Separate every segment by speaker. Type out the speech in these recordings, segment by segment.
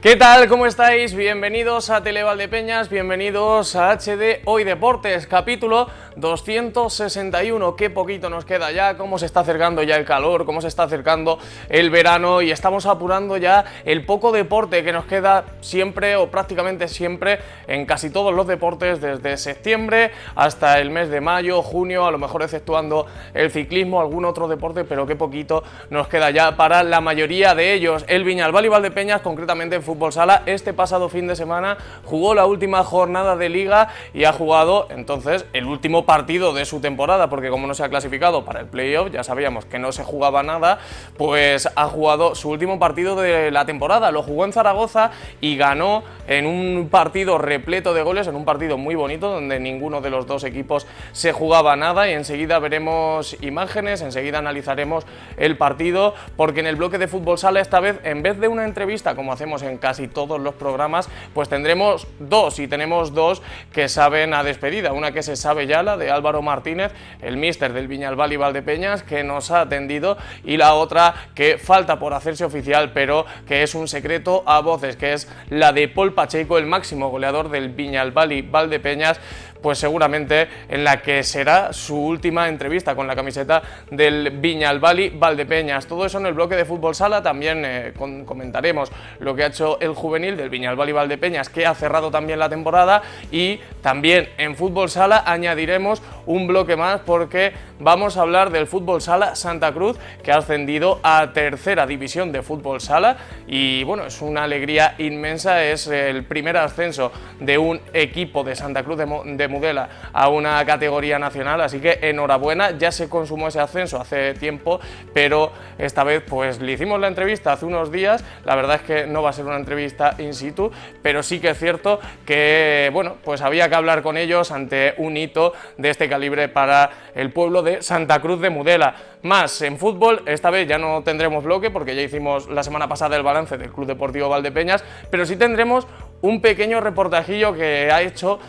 Speaker 1: ¿Qué tal? ¿Cómo estáis? Bienvenidos a Televaldepeñas, bienvenidos a HD Hoy Deportes, capítulo 261. Qué poquito nos queda ya, cómo se está acercando ya el calor, cómo se está acercando el verano y estamos apurando ya el poco deporte que nos queda siempre o prácticamente siempre en casi todos los deportes, desde septiembre hasta el mes de mayo, junio, a lo mejor exceptuando el ciclismo, algún otro deporte, pero qué poquito nos queda ya para la mayoría de ellos. El Viñalbal y Valdepeñas, concretamente en fútbol sala, este pasado fin de semana jugó la última jornada de liga y ha jugado entonces el último partido de su temporada, porque como no se ha clasificado para el playoff, ya sabíamos que no se jugaba nada, pues ha jugado su último partido de la temporada. Lo jugó en Zaragoza y ganó en un partido repleto de goles, en un partido muy bonito donde ninguno de los dos equipos se jugaba nada, y enseguida veremos imágenes, enseguida analizaremos el partido, porque en el bloque de fútbol sala esta vez, en vez de una entrevista como hacemos en casi todos los programas, pues tendremos dos, y tenemos dos que saben a despedida. Una que se sabe ya, la de Álvaro Martínez, el míster del Viñalbal y Valdepeñas, que nos ha atendido, y la otra que falta por hacerse oficial, pero que es un secreto a voces, que es la de Pol Pacheco, el máximo goleador del Viñalbal y Valdepeñas, pues seguramente en la que será su última entrevista con la camiseta del Viñalbal y Valdepeñas. Todo eso en el bloque de fútbol sala. También comentaremos lo que ha hecho el juvenil del Viñalbal y Valdepeñas, que ha cerrado también la temporada, y también en fútbol sala añadiremos un bloque más, porque vamos a hablar del fútbol sala Santa Cruz, que ha ascendido a tercera división de fútbol sala, y bueno, es una alegría inmensa, es el primer ascenso de un equipo de Santa Cruz de Mudela a una categoría nacional, así que enhorabuena. Ya se consumó ese ascenso hace tiempo, pero esta vez pues le hicimos la entrevista hace unos días. La verdad es que no va a ser una entrevista in situ, pero sí que es cierto que bueno, pues había que hablar con ellos ante un hito de este calibre para el pueblo de Santa Cruz de Mudela. Más en fútbol, esta vez ya no tendremos bloque, porque ya hicimos la semana pasada el balance del Club Deportivo Valdepeñas, pero sí tendremos un pequeño reportajillo que ha hecho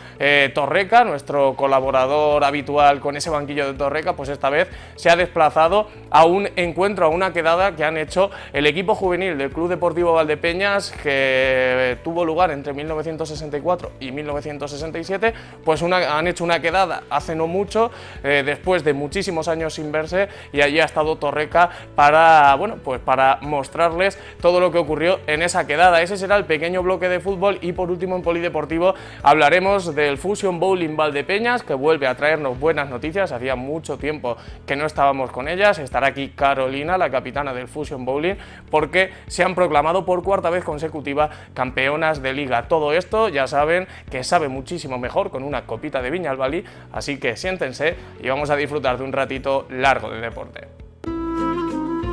Speaker 1: Torreca, nuestro colaborador habitual con ese banquillo de Torreca. Pues esta vez se ha desplazado a un encuentro, a una quedada que han hecho el equipo juvenil del Club Deportivo Valdepeñas, que tuvo lugar entre 1964 y 1967, pues han hecho una quedada hace no mucho, después de muchísimos años sin verse, y allí ha estado Torreca para, bueno, pues para mostrarles todo lo que ocurrió en esa quedada. Ese será el pequeño bloque de fútbol. Y por último, en polideportivo hablaremos del Fusion Bowling Valdepeñas, que vuelve a traernos buenas noticias. Hacía mucho tiempo que no estábamos con ellas. Estará aquí Carolina, la capitana del Fusion Bowling, porque se han proclamado por cuarta vez consecutiva campeonas de liga. Todo esto ya saben que sabe muchísimo mejor con una copita de Viñalbal, así que siéntense y vamos a disfrutar de un ratito largo de deporte.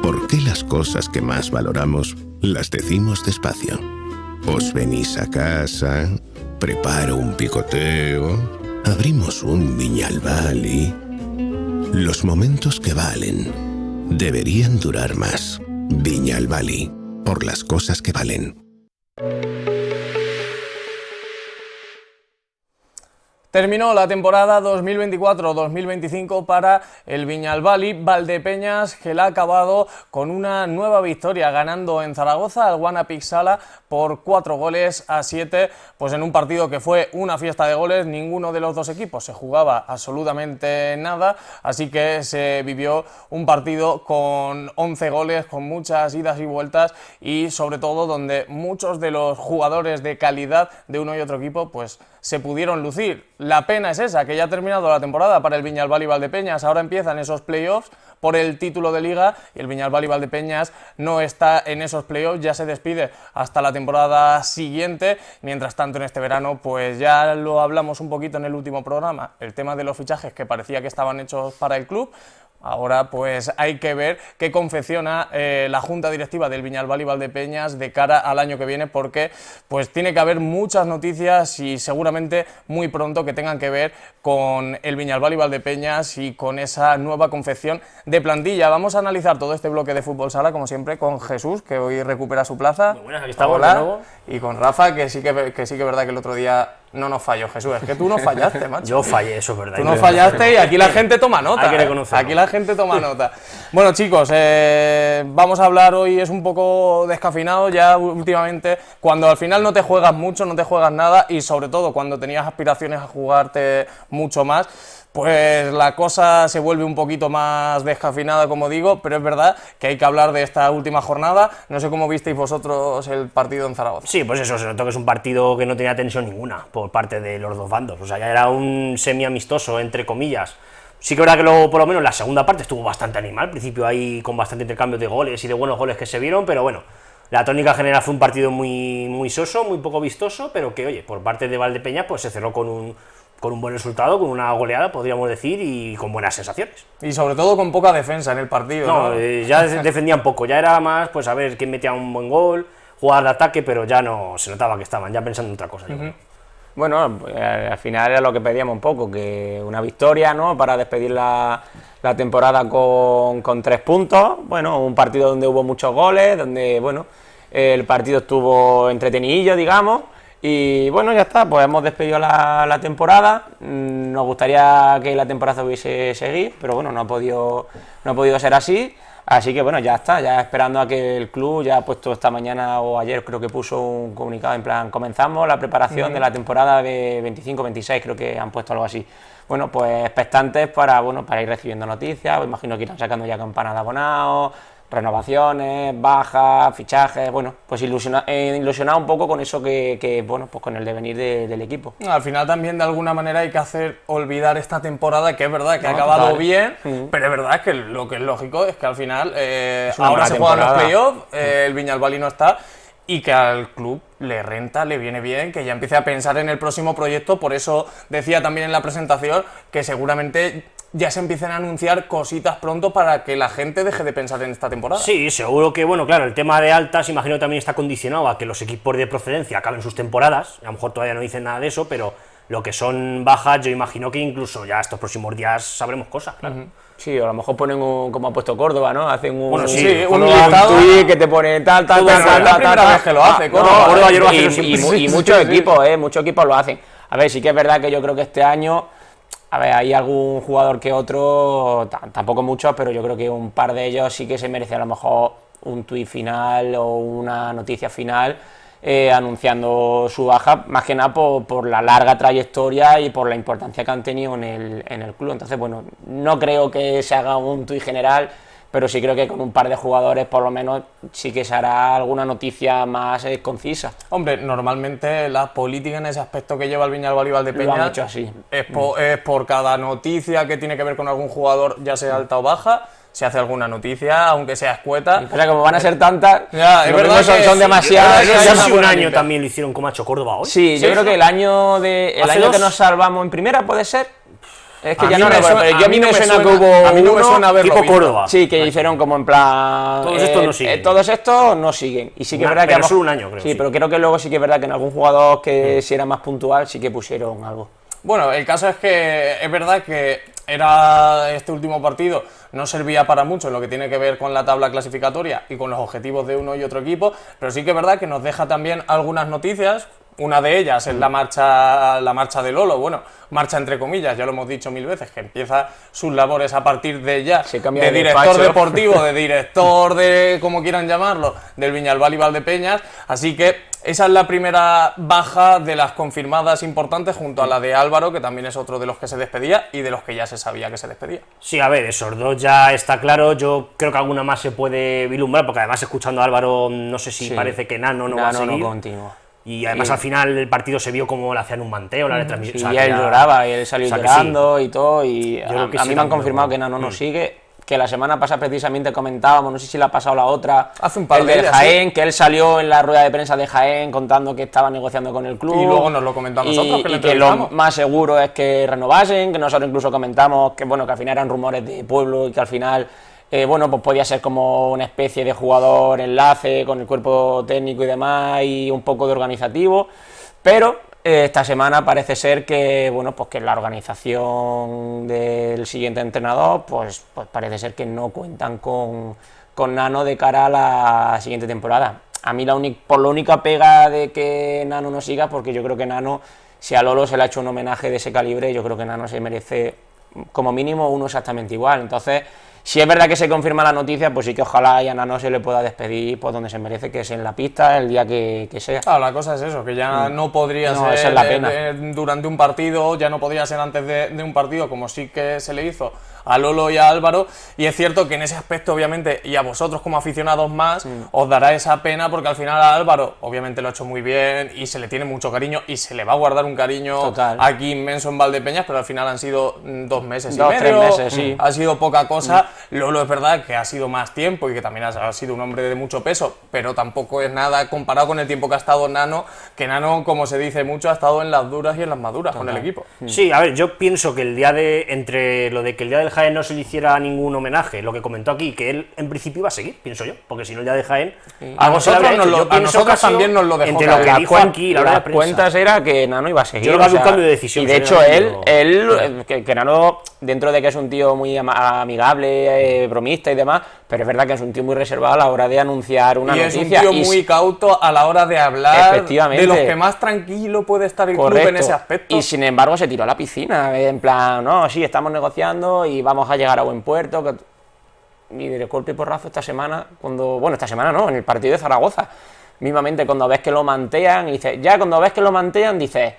Speaker 2: ¿Por qué las cosas que más valoramos las decimos despacio? Os venís a casa, preparo un picoteo, abrimos un Viñalbal y... Los momentos que valen deberían durar más. Viñalbal, por las cosas que valen.
Speaker 1: Terminó la temporada 2024-2025 para el Viñalbal y Valdepeñas, que la ha acabado con una nueva victoria, ganando en Zaragoza al Guanapix Sala por 4-7, pues en un partido que fue una fiesta de goles. Ninguno de los dos equipos se jugaba absolutamente nada, así que se vivió un partido con 11 goles, con muchas idas y vueltas, y sobre todo donde muchos de los jugadores de calidad de uno y otro equipo pues se pudieron lucir. La pena es esa, que ya ha terminado la temporada para el Viñalbal y Valdepeñas. Ahora empiezan esos playoffs por el título de liga, y el Viñalbal y Valdepeñas no está en esos playoffs, ya se despide hasta la temporada siguiente. Mientras tanto, en este verano, pues ya lo hablamos un poquito en el último programa, el tema de los fichajes que parecía que estaban hechos para el club. Ahora pues hay que ver qué confecciona la junta directiva del Viñalbal y Valdepeñas de cara al año que viene, porque pues tiene que haber muchas noticias, y seguramente muy pronto, que tengan que ver con el Viñalbal y Valdepeñas y con esa nueva confección de plantilla. Vamos a analizar todo este bloque de fútbol sala, como siempre, con Jesús, que hoy recupera su plaza.
Speaker 3: Muy buenas, aquí estamos
Speaker 1: Hola,
Speaker 3: de nuevo.
Speaker 1: y con Rafa, que sí que es verdad que el otro día no nos falló, Jesús, es que tú no fallaste, macho.
Speaker 3: Yo fallé, eso es verdad.
Speaker 1: Tú no fallaste y aquí la gente toma nota.
Speaker 3: Hay que reconocerlo.
Speaker 1: Aquí la gente toma nota. Bueno, chicos, vamos a hablar hoy, es un poco descafeinado ya últimamente, cuando al final no te juegas mucho, no te juegas nada y sobre todo cuando tenías aspiraciones a jugarte mucho más, pues la cosa se vuelve un poquito más descafeinada, como digo, pero es verdad que hay que hablar de esta última jornada. No sé cómo visteis vosotros el partido en Zaragoza.
Speaker 3: Sí, pues eso, se notó que es un partido que no tenía tensión ninguna por parte de los dos bandos, o sea, ya era un semi-amistoso, entre comillas. Sí que es verdad que luego, por lo menos, la segunda parte estuvo bastante animal, al principio ahí con bastante intercambio de goles y de buenos goles que se vieron, pero bueno, la tónica general fue un partido muy soso, muy poco vistoso, pero que, oye, por parte de Valdepeñas, pues se cerró con un buen resultado, con una goleada, podríamos decir, y con buenas sensaciones.
Speaker 1: Y sobre todo con poca defensa en el partido, ¿no?
Speaker 3: Ya defendían poco, ya era más, pues a ver quién metía un buen gol, jugar de ataque, pero ya no se notaba que estaban ya pensando en otra cosa.
Speaker 4: Bueno, pues, al final era lo que pedíamos un poco, que una victoria, ¿no?, para despedir la temporada con 3 puntos. Bueno, un partido donde hubo muchos goles, donde, bueno, el partido estuvo entretenidillo, digamos. Y bueno, ya está, pues hemos despedido la temporada. Nos gustaría que la temporada hubiese seguido, pero bueno, no ha podido ser así. Así que bueno, ya está, ya esperando a que el club ya ha puesto esta mañana o ayer, creo que puso un comunicado en plan, comenzamos la preparación de la temporada de 25-26, creo que han puesto algo así. Bueno, pues expectantes para ir recibiendo noticias, imagino que irán sacando ya campanas de abonados, renovaciones, bajas, fichajes, bueno, pues ilusionado un poco con eso que bueno, pues con el devenir del equipo.
Speaker 1: Al final también de alguna manera hay que hacer olvidar esta temporada, que es verdad que ha acabado bien, pero es verdad que lo que es lógico es que al final ahora se juegan los playoffs, el Viñalbali no está, y que al club le renta, le viene bien, que ya empiece a pensar en el próximo proyecto. Por eso decía también en la presentación que seguramente ya se empiecen a anunciar cositas pronto para que la gente deje de pensar en esta temporada.
Speaker 3: Sí, seguro que, bueno, claro, el tema de altas, imagino que también está condicionado a que los equipos de procedencia acaben sus temporadas, a lo mejor todavía no dicen nada de eso, pero lo que son bajas, yo imagino que incluso ya estos próximos días sabremos cosas, claro.
Speaker 4: Sí, o a lo mejor ponen como ha puesto Córdoba, ¿no? Hacen un
Speaker 1: tweet
Speaker 4: que te pone tal.
Speaker 1: Es la primera vez que lo hace,
Speaker 3: Córdoba.
Speaker 4: Y muchos equipos lo hacen. A ver, sí que es verdad que yo creo que este año, a ver, hay algún jugador que otro, tampoco muchos, pero yo creo que un par de ellos sí que se merece a lo mejor un tuit final o una noticia final anunciando su baja, más que nada por la larga trayectoria y por la importancia que han tenido en el club. Entonces, bueno, no creo que se haga un tuit general, pero sí creo que con un par de jugadores por lo menos sí que se hará alguna noticia más concisa.
Speaker 1: Hombre, normalmente la política en ese aspecto que lleva el Viñalbal y Valdepeñas
Speaker 4: lo han hecho así.
Speaker 1: Es por cada noticia que tiene que ver con algún jugador, ya sea alta o baja, se hace alguna noticia, aunque sea escueta.
Speaker 4: O sea, como van a ser tantas,
Speaker 1: ya, es verdad que
Speaker 4: son demasiadas.
Speaker 3: Hace un año también lo hicieron como ha hecho Córdoba hoy.
Speaker 4: Sí, yo creo que el año que nos salvamos en primera puede ser. Es que ya no recuerdo, pero a mí me suena que hubo
Speaker 1: a mí no me suena haberlo
Speaker 3: tipo
Speaker 1: visto.
Speaker 3: Córdoba.
Speaker 4: Sí, que hicieron como en plan
Speaker 3: Todos estos no siguen.
Speaker 4: No siguen. Y sí que es verdad que
Speaker 3: solo un año, creo.
Speaker 4: Sí, pero creo que luego sí que es verdad que en algún jugador que si era más puntual sí que pusieron algo.
Speaker 1: Bueno, el caso es que es verdad que este último partido no servía para mucho en lo que tiene que ver con la tabla clasificatoria y con los objetivos de uno y otro equipo, pero sí que es verdad que nos deja también algunas noticias. Una de ellas es la marcha de Lolo, bueno, marcha entre comillas, ya lo hemos dicho 1000 veces, que empieza sus labores a partir de ya, de director deportivo, de director de, como quieran llamarlo, del Viñalbal y Valdepeñas, así que esa es la primera baja de las confirmadas importantes junto a la de Álvaro, que también es otro de los que se despedía y de los que ya se sabía que se despedía.
Speaker 3: Sí, a ver, esos dos ya está claro, yo creo que alguna más se puede vislumbrar, porque además escuchando a Álvaro, no sé si parece que Nano no va a seguir.
Speaker 4: No continúa.
Speaker 3: Y además al final el partido se vio como le hacían un manteo, la retransmisión.
Speaker 4: Sí, o sea, y él lloraba, y él salió llorando y todo, y a mí me han confirmado que Nano no sigue, que la semana pasada precisamente comentábamos, no sé si la ha pasado la otra,
Speaker 1: hace un par de
Speaker 4: del
Speaker 1: días,
Speaker 4: Jaén, que él salió en la rueda de prensa de Jaén contando que estaba negociando con el club.
Speaker 1: Y luego nos lo comentamos nosotros,
Speaker 4: y que lo más seguro es que renovasen, que nosotros incluso comentamos que bueno, que al final eran rumores de pueblo y que al final bueno, pues podía ser como una especie de jugador enlace con el cuerpo técnico y demás y un poco de organizativo, pero esta semana parece ser que bueno, pues que la organización del siguiente entrenador pues parece ser que no cuentan con Nano de cara a la siguiente temporada. A mí la única pega de que Nano no siga, porque yo creo que Nano si a Lolo se le ha hecho un homenaje de ese calibre, yo creo que Nano se merece como mínimo uno exactamente igual. Entonces, si es verdad que se confirma la noticia, pues sí que ojalá y a Nano se le pueda despedir por donde se merece, que es en la pista, el día que sea.
Speaker 1: Claro, la cosa es eso, que ya no podría
Speaker 4: No,
Speaker 1: ser
Speaker 4: esa es la pena.
Speaker 1: Durante un partido, ya no podría ser antes de un partido, como sí que se le hizo a Lolo y a Álvaro, y es cierto que en ese aspecto, obviamente, y a vosotros como aficionados más, os dará esa pena, porque al final a Álvaro, obviamente lo ha hecho muy bien, y se le tiene mucho cariño, y se le va a guardar un cariño
Speaker 4: Total.
Speaker 1: aquí inmenso en Valdepeñas, pero al final han sido 2 meses y
Speaker 4: 2-3
Speaker 1: medio,
Speaker 4: meses, sí.
Speaker 1: ha sido poca cosa. Lolo es verdad que ha sido más tiempo, y que también ha sido un hombre de mucho peso, pero tampoco es nada comparado con el tiempo que ha estado Nano, que Nano, como se dice mucho, ha estado en las duras y en las maduras con el equipo.
Speaker 3: Sí, a ver, yo pienso que entre lo de que el día del Jaén no se le hiciera ningún homenaje, lo que comentó aquí, que él en principio iba a seguir, pienso yo, porque si no el día de Jaén, algo se le habría hecho. Yo
Speaker 1: a
Speaker 3: pienso
Speaker 1: nosotros
Speaker 3: que ha sido
Speaker 1: también nos lo dejó
Speaker 3: entre lo
Speaker 1: caer.
Speaker 3: que
Speaker 4: Las
Speaker 3: dijo aquí, la hora de
Speaker 4: las
Speaker 3: prensa.
Speaker 4: cuentas era que Nano iba a seguir.
Speaker 3: Yo creo que había un cambio de decisión,
Speaker 4: Y de hecho,
Speaker 3: sería
Speaker 4: que Nano, dentro de que es un tío muy amigable, bromista y demás, pero es verdad que es un tío muy reservado a la hora de anunciar una
Speaker 1: Y
Speaker 4: noticia.
Speaker 1: es un tío muy cauto a la hora de hablar,
Speaker 4: Efectivamente.
Speaker 1: de los que más tranquilo puede estar el club en ese aspecto.
Speaker 4: Y sin embargo se tiró a la piscina, en plan, no, sí, estamos negociando y vamos a llegar a buen puerto. Y de golpe y porrazo esta semana, esta semana no, en el partido de Zaragoza, mismamente cuando ves que lo mantean, y dices, ya cuando ves que lo mantean, dices,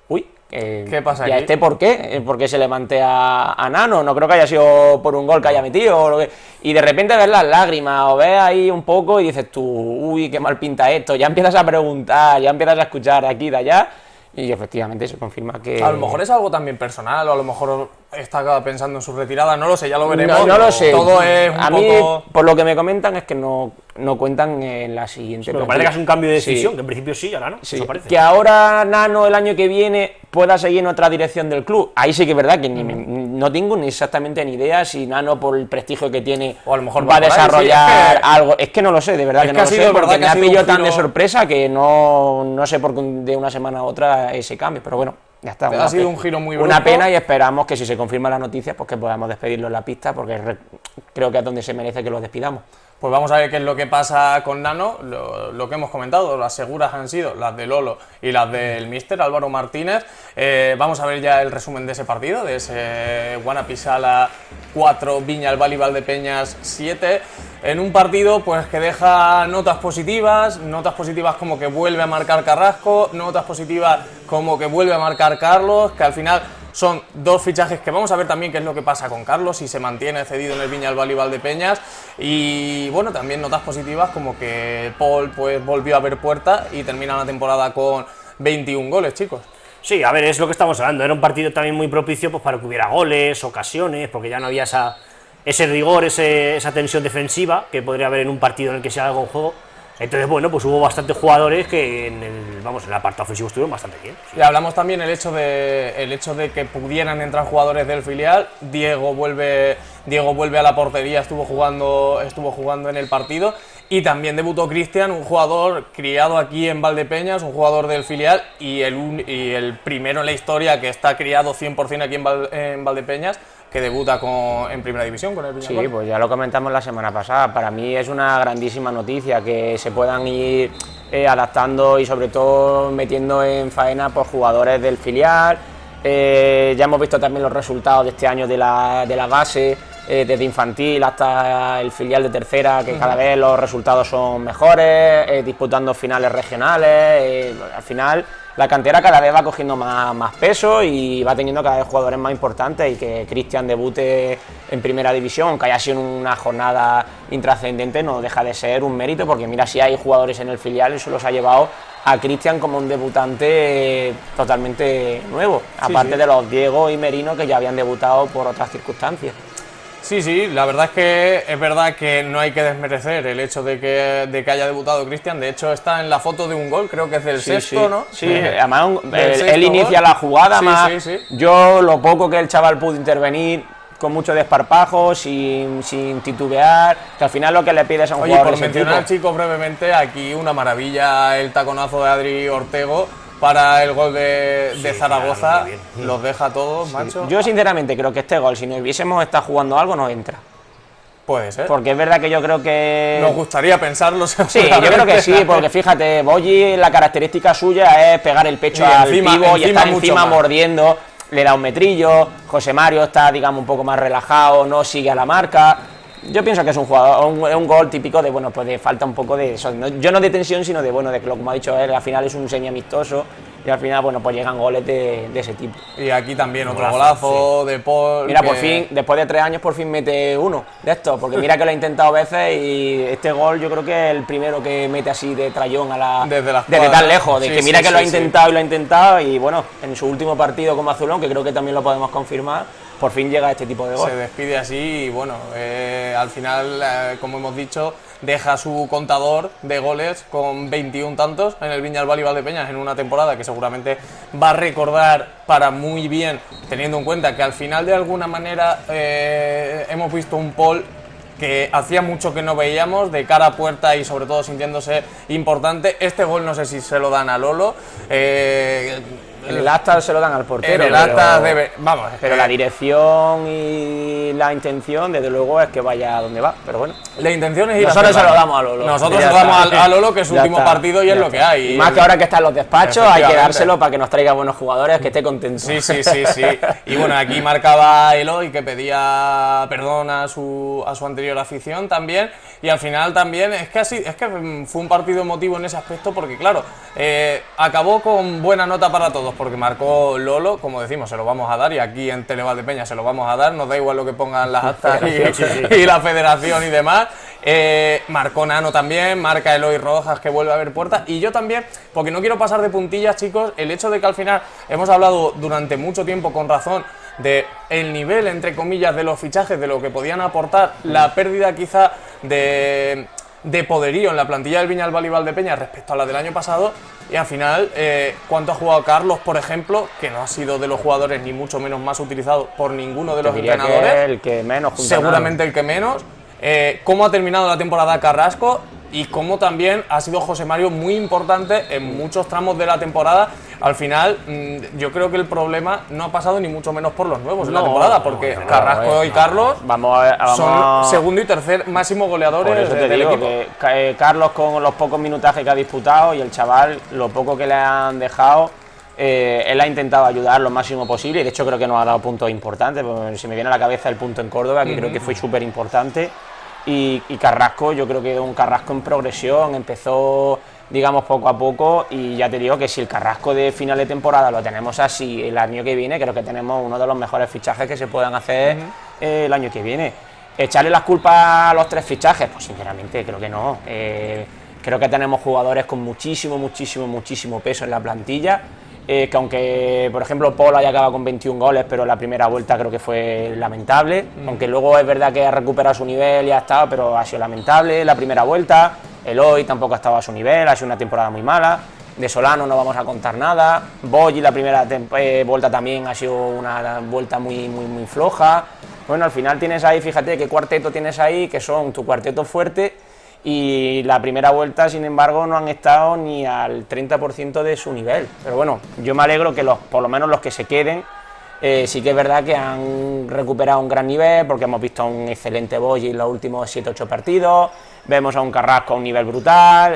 Speaker 4: uy,
Speaker 1: ¿qué pasa
Speaker 4: ¿y
Speaker 1: aquí?
Speaker 4: a por qué? ¿Por qué se le mantea a Nano? No creo que haya sido por un gol que haya metido. O lo que... Y de repente ves las lágrimas, o ves ahí un poco y dices tú, uy, qué mal pinta esto. Ya empiezas a preguntar, ya empiezas a escuchar de aquí y de allá. Y efectivamente se confirma que...
Speaker 1: A lo mejor es algo también personal, o a lo mejor está pensando en su retirada, no lo sé, ya lo veremos.
Speaker 4: No lo sé.
Speaker 1: Todo es un
Speaker 4: a
Speaker 1: poco...
Speaker 4: mí, por lo que me comentan, es que no cuentan en la siguiente.
Speaker 3: Pero parece que es un cambio de decisión,
Speaker 4: Sí.
Speaker 3: que en principio sí, ahora no,
Speaker 4: Sí.
Speaker 3: eso parece.
Speaker 4: Que ahora Nano el año que viene pueda seguir en otra dirección del club. Ahí sí que es verdad que no tengo ni exactamente ni idea si Nano, por el prestigio que tiene,
Speaker 1: O a lo mejor
Speaker 4: va a
Speaker 1: por ahí,
Speaker 4: desarrollar
Speaker 1: sí, es que-
Speaker 4: algo. Es que no lo sé, de verdad
Speaker 1: Es
Speaker 4: que
Speaker 1: que
Speaker 4: no
Speaker 1: ha
Speaker 4: lo
Speaker 1: sido
Speaker 4: sé,
Speaker 1: verdad
Speaker 4: porque
Speaker 1: que
Speaker 4: me
Speaker 1: ha
Speaker 4: ha
Speaker 1: sido un
Speaker 4: pillado tan de
Speaker 1: giro-
Speaker 4: sorpresa que no sé por qué de una semana a otra ese cambio. Pero bueno, ya está.
Speaker 1: Ha sido un giro muy
Speaker 4: Una
Speaker 1: brusco.
Speaker 4: pena, y esperamos que si se confirma la noticia, pues que podamos despedirlo en la pista, porque creo que es donde se merece que lo despidamos.
Speaker 1: Pues vamos a ver qué es lo que pasa con Nano. Lo que hemos comentado, las seguras han sido las de Lolo y las del míster Álvaro Martínez. Vamos a ver ya el resumen de ese partido, de ese Guanapisala 4, Viñalbal y Valdepeñas 7. En un partido pues que deja notas positivas como que vuelve a marcar Carrasco, notas positivas como que vuelve a marcar Carlos, que al final son 2 fichajes que vamos a ver también qué es lo que pasa con Carlos, si se mantiene cedido en el Viñalbal y Valdepeñas. Y bueno, también notas positivas como que Paul pues volvió a ver puerta y termina la temporada con 21 goles, chicos.
Speaker 3: Sí, a ver, es lo que estamos hablando, era un partido también muy propicio pues para que hubiera goles, ocasiones, porque ya no había ese rigor, esa tensión defensiva que podría haber en un partido en el que se haga algo en juego. Entonces, bueno, pues hubo bastantes jugadores que en el apartado ofensivo estuvieron bastante bien. Sí.
Speaker 1: Y hablamos también el hecho de que pudieran entrar jugadores del filial. Diego vuelve a la portería, estuvo jugando en el partido. Y también debutó Cristian, un jugador criado aquí en Valdepeñas, un jugador del filial y el primero en la historia que está criado 100% aquí en Valdepeñas, que debuta en Primera División con el Viñalbal.
Speaker 4: Sí, pues ya lo comentamos la semana pasada. Para mí es una grandísima noticia que se puedan ir adaptando y sobre todo metiendo en faena pues, jugadores del filial. Ya hemos visto también los resultados de este año de la base, desde infantil hasta el filial de tercera, que cada vez los resultados son mejores, disputando finales regionales. Al final la cantera cada vez va cogiendo más peso y va teniendo cada vez jugadores más importantes, y que Cristian debute en Primera División, aunque haya sido una jornada intrascendente, no deja de ser un mérito, porque mira, si hay jugadores en el filial, eso los ha llevado a Cristian como un debutante totalmente nuevo, aparte de los Diego y Merino, que ya habían debutado por otras circunstancias.
Speaker 1: Sí, la verdad es verdad que no hay que desmerecer el hecho de que haya debutado Cristian. De hecho, está en la foto de un gol, creo que es del sexto, ¿no?
Speaker 4: Sí, además
Speaker 1: Del sexto
Speaker 4: él inicia
Speaker 1: gol.
Speaker 4: la jugada, más
Speaker 1: Sí.
Speaker 4: yo lo poco que el chaval pudo intervenir con mucho desparpajo, sin titubear, que al final lo que le pides a un
Speaker 1: Oye,
Speaker 4: jugador
Speaker 1: por
Speaker 4: de ese
Speaker 1: mencionar,
Speaker 4: tipo.
Speaker 1: chicos, brevemente, aquí una maravilla el taconazo de Adri Ortego para el gol de Zaragoza.
Speaker 3: muy bien.
Speaker 1: Los deja todos, macho.
Speaker 4: Yo sinceramente creo que este gol, si no hubiésemos estado jugando algo, no entra.
Speaker 1: Puede ser.
Speaker 4: Porque es verdad que yo creo que...
Speaker 1: Nos gustaría pensarlo,
Speaker 4: Sí, yo creo que sí, porque fíjate, Boyi, la característica suya es pegar el pecho al pivo y estar encima mordiendo, le da un metrillo. José Mario está, digamos, un poco más relajado, no sigue a la marca. Yo pienso que es un jugador, un gol típico de, bueno, pues de falta un poco de eso, yo no de tensión, sino de, bueno, de que lo como ha dicho él, al final es un semi-amistoso y al final, bueno, pues llegan goles de ese tipo.
Speaker 1: Y aquí también otro golazo de Paul.
Speaker 4: Mira, por fin, después de 3 años, por fin mete uno de estos, porque mira que lo ha intentado veces y este gol yo creo que es el primero que mete así de trayón desde tan lejos, de que mira que lo ha intentado y lo ha intentado y bueno, en su último partido como Azulón, que creo que también lo podemos confirmar, por fin llega este tipo de gol.
Speaker 1: Se despide así y bueno, al final, como hemos dicho, deja su contador de goles con 21 tantos en el Viñalbal y Valdepeñas en una temporada que seguramente va a recordar para muy bien, teniendo en cuenta que al final de alguna manera hemos visto un Paul que hacía mucho que no veíamos, de cara a puerta y sobre todo sintiéndose importante. Este gol no sé si se lo dan a Lolo.
Speaker 4: El acta se lo dan al portero, pero la dirección y la intención, desde luego, es que vaya a donde va, pero bueno.
Speaker 1: La intención es ir
Speaker 4: nosotros se lo damos a Lolo.
Speaker 1: Nosotros se lo damos a Lolo, que es su último partido y es lo que hay.
Speaker 4: Y más que ahora que está en los despachos, hay que dárselo para que nos traiga buenos jugadores, que esté contento.
Speaker 1: Sí. Y bueno, aquí marcaba Eloy, que pedía perdón a su anterior afición también. Y al final también, es que fue un partido emotivo en ese aspecto, porque claro, acabó con buena nota para todos, porque marcó Lolo, como decimos, se lo vamos a dar, y aquí en Televaldepeñas se lo vamos a dar, nos da igual lo que pongan las actas y la federación y demás. Marcó Nano también, marca Eloy Rojas, que vuelve a ver puertas, y yo también, porque no quiero pasar de puntillas, chicos, el hecho de que al final hemos hablado durante mucho tiempo, con razón, de el nivel, entre comillas, de los fichajes, de lo que podían aportar, la pérdida quizá de poderío en la plantilla del Viñalbal y Valdepeñas respecto a la del año pasado. Y al final, ¿cuánto ha jugado Carlos, por ejemplo? Que no ha sido de los jugadores ni mucho menos más utilizado por ninguno de los entrenadores.
Speaker 4: Que el que menos.
Speaker 1: Seguramente el que menos. ¿Cómo ha terminado la temporada Carrasco? Y cómo también ha sido José Mario muy importante en muchos tramos de la temporada. Al final, yo creo que el problema no ha pasado ni mucho menos por los nuevos en la temporada, porque Carrasco y Carlos son segundo y tercer máximo goleadores
Speaker 4: por eso te
Speaker 1: del
Speaker 4: digo
Speaker 1: equipo.
Speaker 4: Que Carlos, con los pocos minutajes que ha disputado, y el chaval, lo poco que le han dejado, él ha intentado ayudar lo máximo posible, y de hecho creo que nos ha dado puntos importantes. Se me viene a la cabeza el punto en Córdoba, que creo que fue súper importante. Y Carrasco, yo creo que un Carrasco en progresión, empezó, digamos, poco a poco, y ya te digo que si el Carrasco de final de temporada lo tenemos así el año que viene, creo que tenemos uno de los mejores fichajes que se puedan hacer el año que viene. ¿Echarle las culpas a los 3 fichajes? Pues sinceramente creo que no. Creo que tenemos jugadores con muchísimo peso en la plantilla. Que aunque, por ejemplo, Paul haya acabado con 21 goles, pero la primera vuelta creo que fue lamentable, aunque luego es verdad que ha recuperado su nivel y ha estado, pero ha sido lamentable la primera vuelta. Eloy tampoco ha estado a su nivel, ha sido una temporada muy mala. De Solano no vamos a contar nada. Boyi la primera vuelta también ha sido una vuelta muy floja. Bueno, al final tienes ahí, fíjate qué cuarteto tienes ahí, que son tu cuarteto fuerte. Y la primera vuelta, sin embargo, no han estado ni al 30% de su nivel. Pero bueno, yo me alegro que por lo menos los que se queden, sí que es verdad que han recuperado un gran nivel, porque hemos visto a un excelente Boyi en los últimos 7-8 partidos, vemos a un Carrasco a un nivel brutal,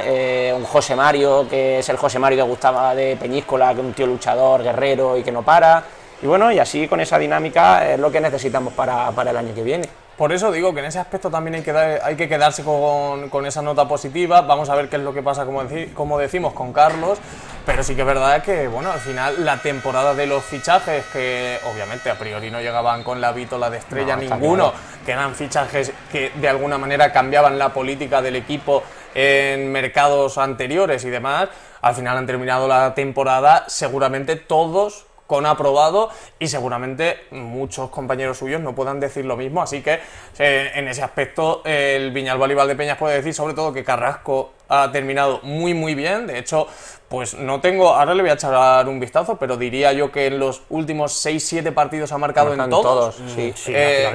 Speaker 4: un José Mario, que es el José Mario que gustaba de Peñíscola, que es un tío luchador, guerrero y que no para. Y bueno, y así con esa dinámica es lo que necesitamos para el año que viene.
Speaker 1: Por eso digo que en ese aspecto también hay que quedarse con esa nota positiva. Vamos a ver qué es lo que pasa, como decimos, con Carlos. Pero sí que es verdad que, bueno, al final la temporada de los fichajes, que obviamente a priori no llegaban con la vítola de estrella ninguno, que eran fichajes que de alguna manera cambiaban la política del equipo en mercados anteriores y demás, al final han terminado la temporada seguramente todos con aprobado, y seguramente muchos compañeros suyos no puedan decir lo mismo, así que en ese aspecto el Viñalbal y Valdepeñas puede decir sobre todo que Carrasco ha terminado muy muy bien. De hecho, pues no tengo, ahora le voy a echar un vistazo, pero diría yo que en los últimos 6-7 partidos ha marcado en todos.
Speaker 4: Sí.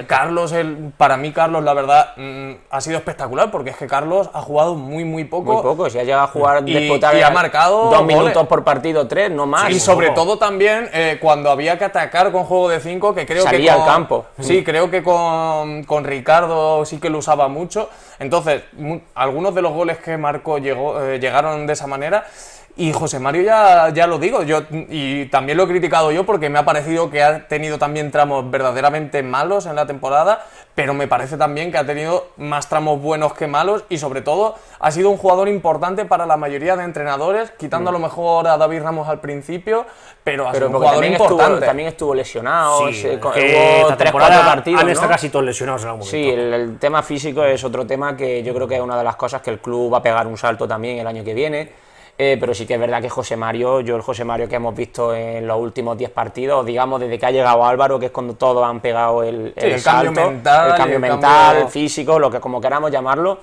Speaker 1: Carlos, para mí Carlos, la verdad, ha sido espectacular, porque es que Carlos ha jugado muy poco.
Speaker 4: Muy poco, si ha llegado a jugar
Speaker 1: y ha marcado
Speaker 4: 2 minutos por partido, 3, no más.
Speaker 1: Y sobre todo también cuando había que atacar con juego de 5, que creo
Speaker 4: salía
Speaker 1: que
Speaker 4: al campo.
Speaker 1: Sí, creo que con Ricardo sí que lo usaba mucho. Entonces, algunos de los goles que marcó llegaron de esa manera. Y José Mario ya lo digo, y también lo he criticado yo porque me ha parecido que ha tenido también tramos verdaderamente malos en la temporada, pero me parece también que ha tenido más tramos buenos que malos y sobre todo ha sido un jugador importante para la mayoría de entrenadores, quitando a lo mejor a David Ramos al principio, pero ha sido un jugador importante.
Speaker 4: También estuvo lesionado,
Speaker 3: Sí,
Speaker 4: hubo
Speaker 3: esta
Speaker 4: 3-4 partidos,
Speaker 3: han estado
Speaker 4: ¿no?
Speaker 3: casi todos lesionados en algún momento.
Speaker 4: Sí, el tema físico es otro tema que yo creo que es una de las cosas que el club va a pegar un salto también el año que viene. Pero sí que es verdad que el José Mario que hemos visto en los últimos 10 partidos, digamos desde que ha llegado Álvaro, que es cuando todos han pegado el salto,
Speaker 1: cambio
Speaker 4: mental, físico, lo que como queramos llamarlo,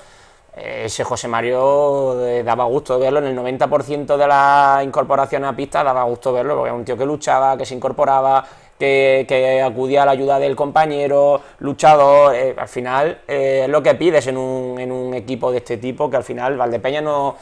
Speaker 4: ese José Mario daba gusto verlo, en el 90% de las incorporaciones a pista daba gusto verlo, porque era un tío que luchaba, que se incorporaba, que acudía a la ayuda del compañero, luchador. Al final es lo que pides en un equipo de este tipo, que al final Valdepeñas no...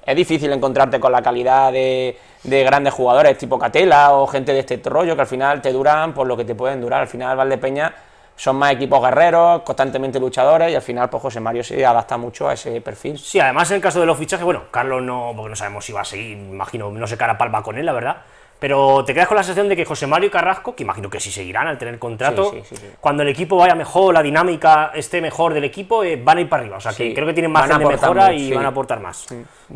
Speaker 4: Es difícil encontrarte con la calidad de grandes jugadores tipo Catela o gente de este rollo que al final te duran por lo que te pueden durar. Al final Valdepeñas son más equipos guerreros, constantemente luchadores, y al final pues José Mario se adapta mucho a ese perfil.
Speaker 3: Sí, además en el caso de los fichajes, bueno, Carlos no, porque no sabemos si va a seguir, imagino, no sé cara palma con él, la verdad. Pero te quedas con la sensación de que José Mario y Carrasco, que imagino que sí seguirán al tener contrato,
Speaker 4: sí.
Speaker 3: cuando el equipo vaya mejor, la dinámica esté mejor del equipo, van a ir para arriba. O sea, que creo que tienen margen de mejora y van a aportar más.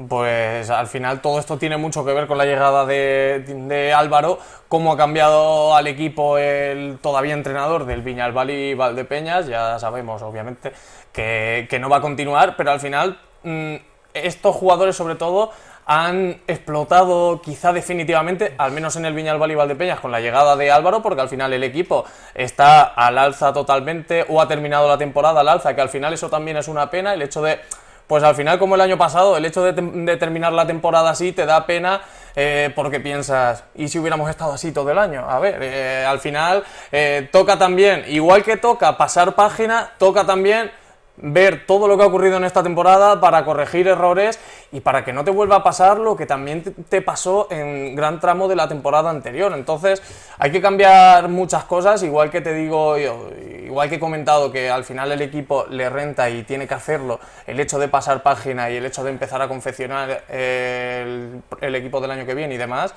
Speaker 1: Pues al final todo esto tiene mucho que ver con la llegada de Álvaro, cómo ha cambiado al equipo el todavía entrenador del Viñalbal y Valdepeñas. Ya sabemos, obviamente, que no va a continuar, pero al final estos jugadores sobre todo han explotado quizá definitivamente, al menos en el Viñalbal y Valdepeñas, con la llegada de Álvaro, porque al final el equipo está al alza totalmente, o ha terminado la temporada al alza, que al final eso también es una pena, el hecho de, pues al final como el año pasado, el hecho de terminar la temporada así te da pena, porque piensas, ¿y si hubiéramos estado así todo el año? A ver, al final toca también, igual que toca pasar página, toca también ver todo lo que ha ocurrido en esta temporada para corregir errores y para que no te vuelva a pasar lo que también te pasó en gran tramo de la temporada anterior. Entonces hay que cambiar muchas cosas, igual que te digo yo, igual que he comentado que al final el equipo le renta y tiene que hacerlo, el hecho de pasar página y el hecho de empezar a confeccionar el equipo del año que viene y demás.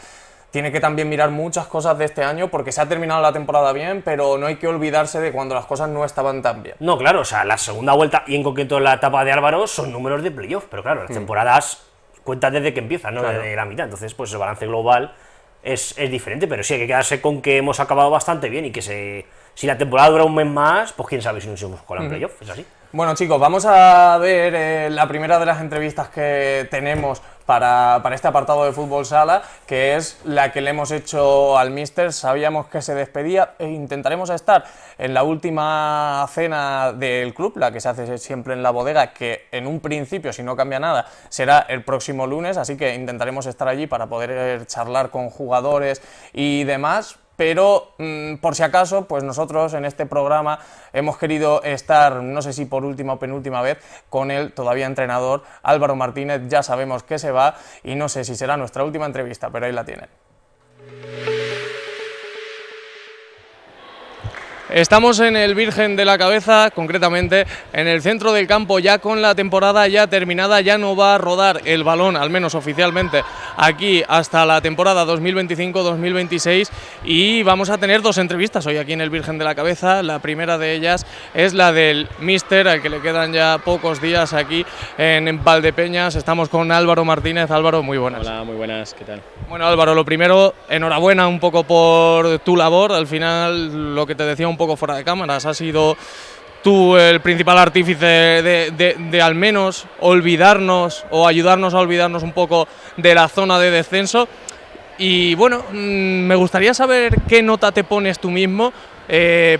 Speaker 1: Tiene que también mirar muchas cosas de este año porque se ha terminado la temporada bien, pero no hay que olvidarse de cuando las cosas no estaban tan bien.
Speaker 3: No, claro, o sea, la segunda vuelta y en concreto la etapa de Álvaro son números de playoff, pero claro, las temporadas cuentan desde que empiezan, no desde la mitad, entonces pues el balance global es diferente, pero sí hay que quedarse con que hemos acabado bastante bien y que si la temporada dura un mes más, pues quién sabe si nos hemos colado en playoff, es así.
Speaker 1: Bueno chicos, vamos a ver la primera de las entrevistas que tenemos para este apartado de Fútbol Sala, que es la que le hemos hecho al míster. Sabíamos que se despedía e intentaremos estar en la última cena del club, la que se hace siempre en la bodega, que en un principio, si no cambia nada, será el próximo lunes, así que intentaremos estar allí para poder charlar con jugadores y demás. Pero por si acaso, pues nosotros en este programa hemos querido estar, no sé si por última o penúltima vez, con el todavía entrenador Álvaro Martínez. Ya sabemos que se va y no sé si será nuestra última entrevista, pero ahí la tienen. Estamos en el Virgen de la Cabeza, concretamente en el centro del campo, ya con la temporada ya terminada. Ya no va a rodar el balón, al menos oficialmente, aquí hasta la temporada 2025-2026, y vamos a tener dos entrevistas hoy aquí en el Virgen de la Cabeza. La primera de ellas es la del míster, al que le quedan ya pocos días aquí en Valdepeñas. Estamos con Álvaro Martínez. Álvaro, muy buenas.
Speaker 5: Hola, muy buenas, ¿qué tal?
Speaker 1: Bueno Álvaro, lo primero, enhorabuena un poco por tu labor. Al final, lo que te decía un poco fuera de cámaras, has sido tú el principal artífice de al menos olvidarnos o ayudarnos a olvidarnos un poco de la zona de descenso. Y bueno, me gustaría saber qué nota te pones tú mismo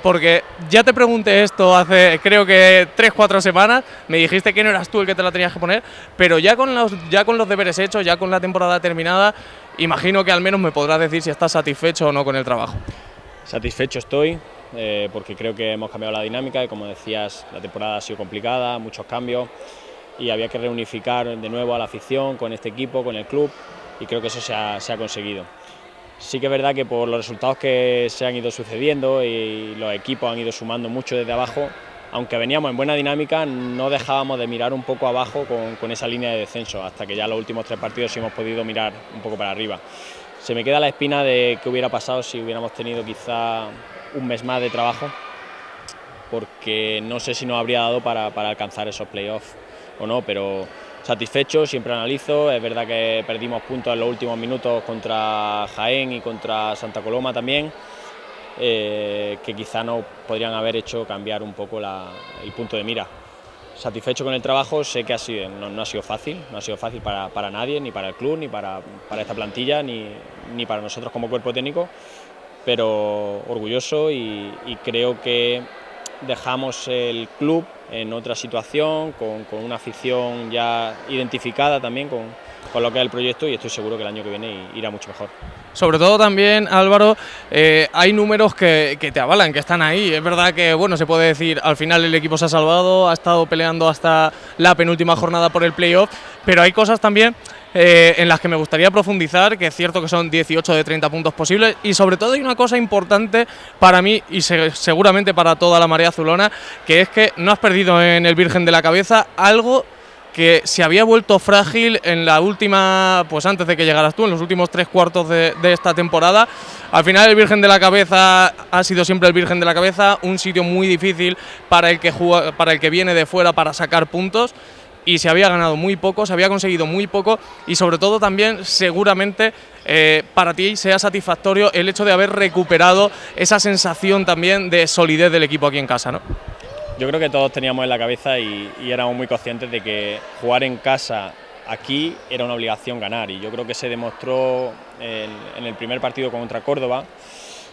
Speaker 1: porque ya te pregunté esto hace creo que 3-4 semanas, me dijiste que no eras tú el que te la tenías que poner, pero ya con los deberes hechos, ya con la temporada terminada, imagino que al menos me podrás decir si estás satisfecho o no con el trabajo.
Speaker 5: Satisfecho estoy, porque creo que hemos cambiado la dinámica y, como decías, la temporada ha sido complicada, muchos cambios y había que reunificar de nuevo a la afición con este equipo, con el club, y creo que eso se ha conseguido. Sí que es verdad que por los resultados que se han ido sucediendo y los equipos han ido sumando mucho desde abajo, aunque veníamos en buena dinámica, no dejábamos de mirar un poco abajo con esa línea de descenso, hasta que ya los últimos 3 partidos sí hemos podido mirar un poco para arriba. Se me queda la espina de qué hubiera pasado si hubiéramos tenido quizá un mes más de trabajo, porque no sé si nos habría dado para alcanzar esos playoffs o no, pero satisfecho, siempre analizo. Es verdad que perdimos puntos en los últimos minutos contra Jaén y contra Santa Coloma también, que quizá nos podrían haber hecho cambiar un poco el punto de mira. Satisfecho con el trabajo, sé que no ha sido fácil, no ha sido fácil para nadie, ni para el club, ni para esta plantilla, ni para nosotros como cuerpo técnico, pero orgulloso y creo que dejamos el club en otra situación, con una afición ya identificada también con lo que es el proyecto, y estoy seguro que el año que viene irá mucho mejor.
Speaker 1: Sobre todo también, Álvaro, hay números que te avalan, que están ahí. Es verdad que, bueno, se puede decir, al final el equipo se ha salvado, ha estado peleando hasta la penúltima jornada por el playoff, pero hay cosas también en las que me gustaría profundizar, que es cierto que son 18 de 30 puntos posibles, y sobre todo hay una cosa importante para mí y seguramente para toda la marea azulona, que es que no has perdido en el Virgen de la Cabeza, algo que se había vuelto frágil en la última, pues antes de que llegaras tú, en los últimos 3/4 de esta temporada. Al final el Virgen de la Cabeza ha sido siempre el Virgen de la Cabeza, un sitio muy difícil para el que viene de fuera para sacar puntos, y se había ganado muy poco, se había conseguido muy poco, y sobre todo también seguramente para ti sea satisfactorio el hecho de haber recuperado esa sensación también de solidez del equipo aquí en casa, ¿no?
Speaker 5: Yo creo que todos teníamos en la cabeza y éramos muy conscientes de que jugar en casa aquí era una obligación ganar, y yo creo que se demostró en el primer partido contra Córdoba,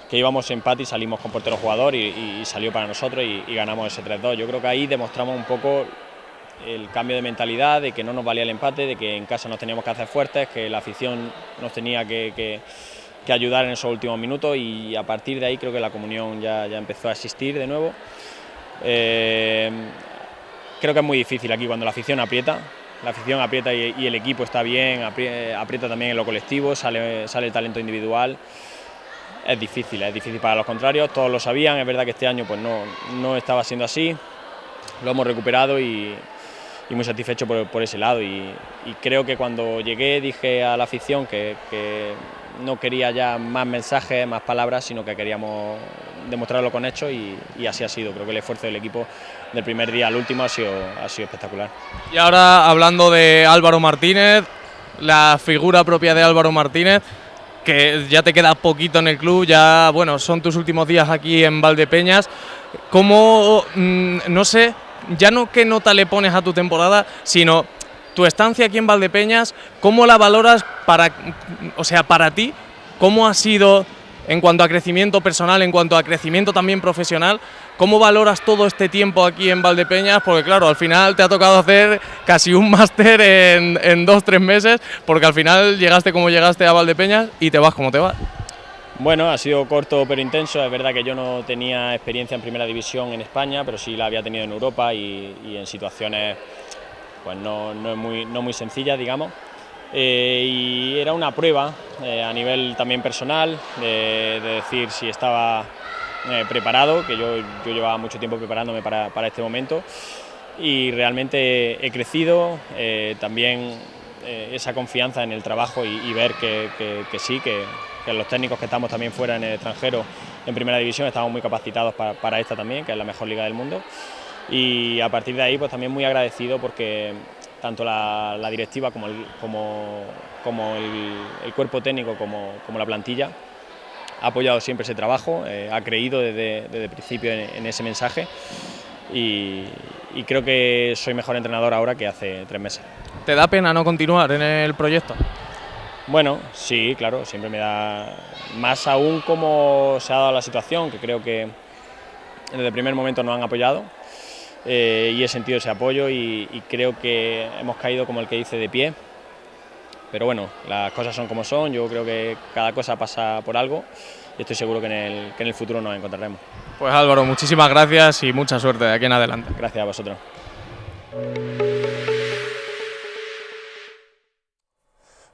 Speaker 5: que íbamos empate y salimos con portero jugador y salió para nosotros y ganamos ese 3-2. Yo creo que ahí demostramos un poco el cambio de mentalidad, de que no nos valía el empate, de que en casa nos teníamos que hacer fuertes, que la afición nos tenía que ayudar en esos últimos minutos, y a partir de ahí creo que la comunión ya empezó a existir de nuevo. Creo que es muy difícil aquí cuando la afición aprieta y el equipo está bien, aprieta también en lo colectivo, sale el talento individual. Es difícil para los contrarios, todos lo sabían. Es verdad que este año pues no estaba siendo así, lo hemos recuperado y muy satisfecho por ese lado, y creo que cuando llegué dije a la afición que no quería ya más mensajes, más palabras, sino que queríamos demostrarlo con hechos, y así ha sido. Creo que el esfuerzo del equipo del primer día al último ha sido espectacular.
Speaker 1: Y ahora, hablando de Álvaro Martínez, la figura propia de Álvaro Martínez, que ya te queda poquito en el club, ya bueno, son tus últimos días aquí en Valdepeñas. ¿Cómo, no sé, ya no qué nota le pones a tu temporada, sino tu estancia aquí en Valdepeñas, cómo la valoras para ti, cómo ha sido en cuanto a crecimiento personal, en cuanto a crecimiento también profesional, cómo valoras todo este tiempo aquí en Valdepeñas? Porque claro, al final te ha tocado hacer casi un máster en 2-3 meses, porque al final llegaste como llegaste a Valdepeñas y te vas como te vas.
Speaker 5: Bueno, ha sido corto pero intenso. Es verdad que yo no tenía experiencia en primera división en España, pero sí la había tenido en Europa y en situaciones pues no muy sencillas, digamos. Y era una prueba a nivel también personal, de decir si estaba preparado, que yo llevaba mucho tiempo preparándome para este momento, y realmente he crecido, también esa confianza en el trabajo y ver que sí, que los técnicos que estamos también fuera en el extranjero, en primera división, estamos muy capacitados para esta también, que es la mejor liga del mundo. Y a partir de ahí pues también muy agradecido, porque tanto la directiva como el cuerpo técnico como la plantilla ha apoyado siempre ese trabajo, ha creído desde el principio en ese mensaje, y creo que soy mejor entrenador ahora que hace 3 meses.
Speaker 1: ¿Te da pena no continuar en el proyecto?
Speaker 5: Bueno, sí, claro, siempre me da, más aún como se ha dado la situación, que creo que desde el primer momento nos han apoyado y he sentido ese apoyo y creo que hemos caído, como el que dice, de pie. Pero bueno, las cosas son como son, yo creo que cada cosa pasa por algo y estoy seguro que en el futuro nos encontraremos.
Speaker 1: Pues Álvaro, muchísimas gracias y mucha suerte de aquí en adelante.
Speaker 5: Gracias a vosotros.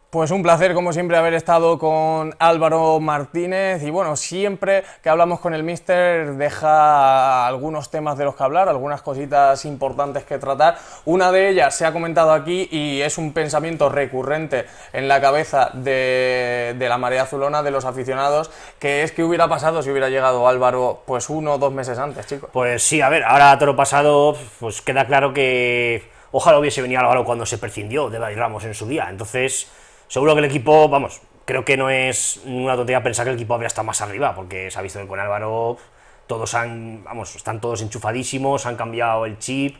Speaker 1: Pues un placer, como siempre, haber estado con Álvaro Martínez y bueno, siempre que hablamos con el míster deja algunos temas de los que hablar, algunas cositas importantes que tratar. Una de ellas se ha comentado aquí y es un pensamiento recurrente en la cabeza de la marea azulona, de los aficionados, que es qué hubiera pasado si hubiera llegado Álvaro pues 1 o 2 meses antes, chicos.
Speaker 3: Pues sí, a ver, ahora todo lo pasado, pues queda claro que ojalá hubiese venido Álvaro cuando se prescindió de Dani Ramos en su día, entonces seguro que el equipo, vamos, creo que no es una tontería pensar que el equipo habría estado más arriba, porque se ha visto que con Álvaro están todos enchufadísimos, han cambiado el chip,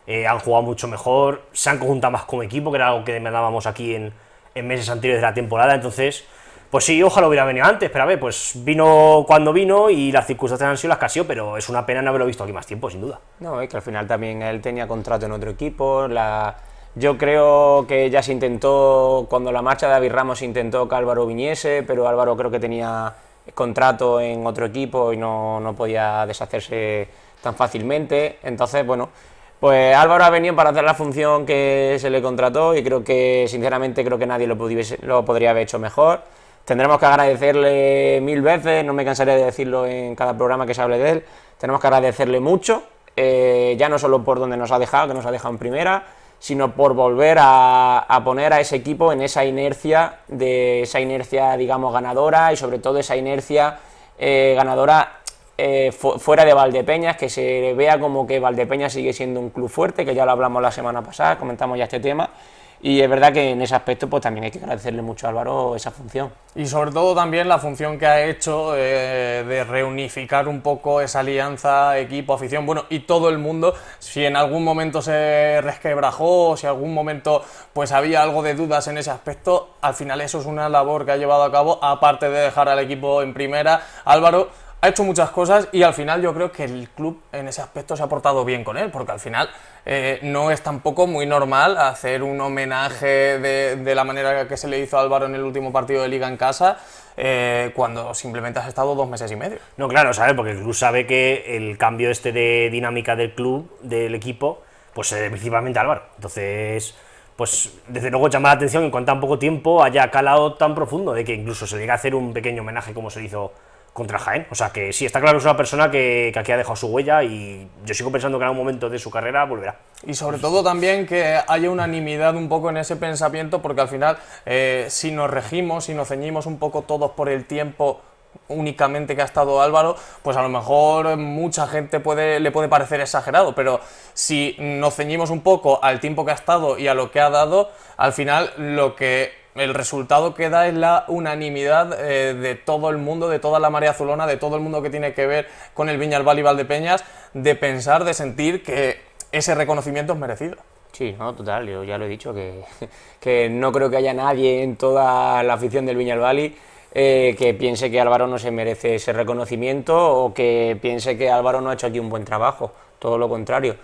Speaker 3: han jugado mucho mejor, se han conjuntado más como equipo, que era algo que demandábamos aquí en meses anteriores de la temporada, entonces, pues sí, ojalá hubiera venido antes, pero a ver, pues vino cuando vino y las circunstancias han sido las que han sido, pero es una pena no haberlo visto aquí más tiempo, sin duda.
Speaker 4: No, es que al final también él tenía contrato en otro equipo, yo creo que ya se intentó, cuando la marcha de David Ramos se intentó que Álvaro viniese, pero Álvaro creo que tenía contrato en otro equipo y no podía deshacerse tan fácilmente. Entonces, bueno, pues Álvaro ha venido para hacer la función que se le contrató y creo que, sinceramente, creo que nadie lo podría haber hecho mejor. Tendremos que agradecerle 1000 veces, no me cansaré de decirlo en cada programa que se hable de él, tenemos que agradecerle mucho, ya no solo por donde nos ha dejado, que nos ha dejado en primera, sino por volver a poner a ese equipo en esa inercia, digamos, ganadora y sobre todo esa inercia ganadora fuera de Valdepeñas, que se vea como que Valdepeñas sigue siendo un club fuerte, que ya lo hablamos la semana pasada, comentamos ya este tema. Y es verdad que en ese aspecto pues también hay que agradecerle mucho a Álvaro esa función.
Speaker 1: Y sobre todo también la función que ha hecho de reunificar un poco esa alianza, equipo, afición, bueno, y todo el mundo. Si en algún momento se resquebrajó, si en algún momento pues había algo de dudas en ese aspecto, al final eso es una labor que ha llevado a cabo, aparte de dejar al equipo en primera. Álvaro ha hecho muchas cosas y al final yo creo que el club en ese aspecto se ha portado bien con él, porque al final no es tampoco muy normal hacer un homenaje de la manera que se le hizo a Álvaro en el último partido de Liga en casa, cuando simplemente has estado 2 meses y medio.
Speaker 3: No, claro, ¿sabes? Porque el club sabe que el cambio de dinámica del club, del equipo, pues se debe principalmente a Álvaro. Entonces, pues desde luego llama la atención que con tan poco tiempo haya calado tan profundo, de que incluso se llegue a hacer un pequeño homenaje como se hizo contra Jaén. O sea que sí, está claro que es una persona que aquí ha dejado su huella y yo sigo pensando que en algún momento de su carrera volverá.
Speaker 1: Y sobre todo también que haya unanimidad un poco en ese pensamiento, porque al final si nos regimos, si nos ceñimos un poco todos por el tiempo únicamente que ha estado Álvaro, pues a lo mejor mucha gente le puede parecer exagerado, pero si nos ceñimos un poco al tiempo que ha estado y a lo que ha dado, al final el resultado que da es la unanimidad de todo el mundo, de toda la marea azulona, de todo el mundo que tiene que ver con el Viñalbal y Valdepeñas, de pensar, de sentir que ese reconocimiento es merecido.
Speaker 4: Sí, no, total, yo ya lo he dicho, que no creo que haya nadie en toda la afición del Viñalbal que piense que Álvaro no se merece ese reconocimiento o que piense que Álvaro no ha hecho aquí un buen trabajo, todo lo contrario.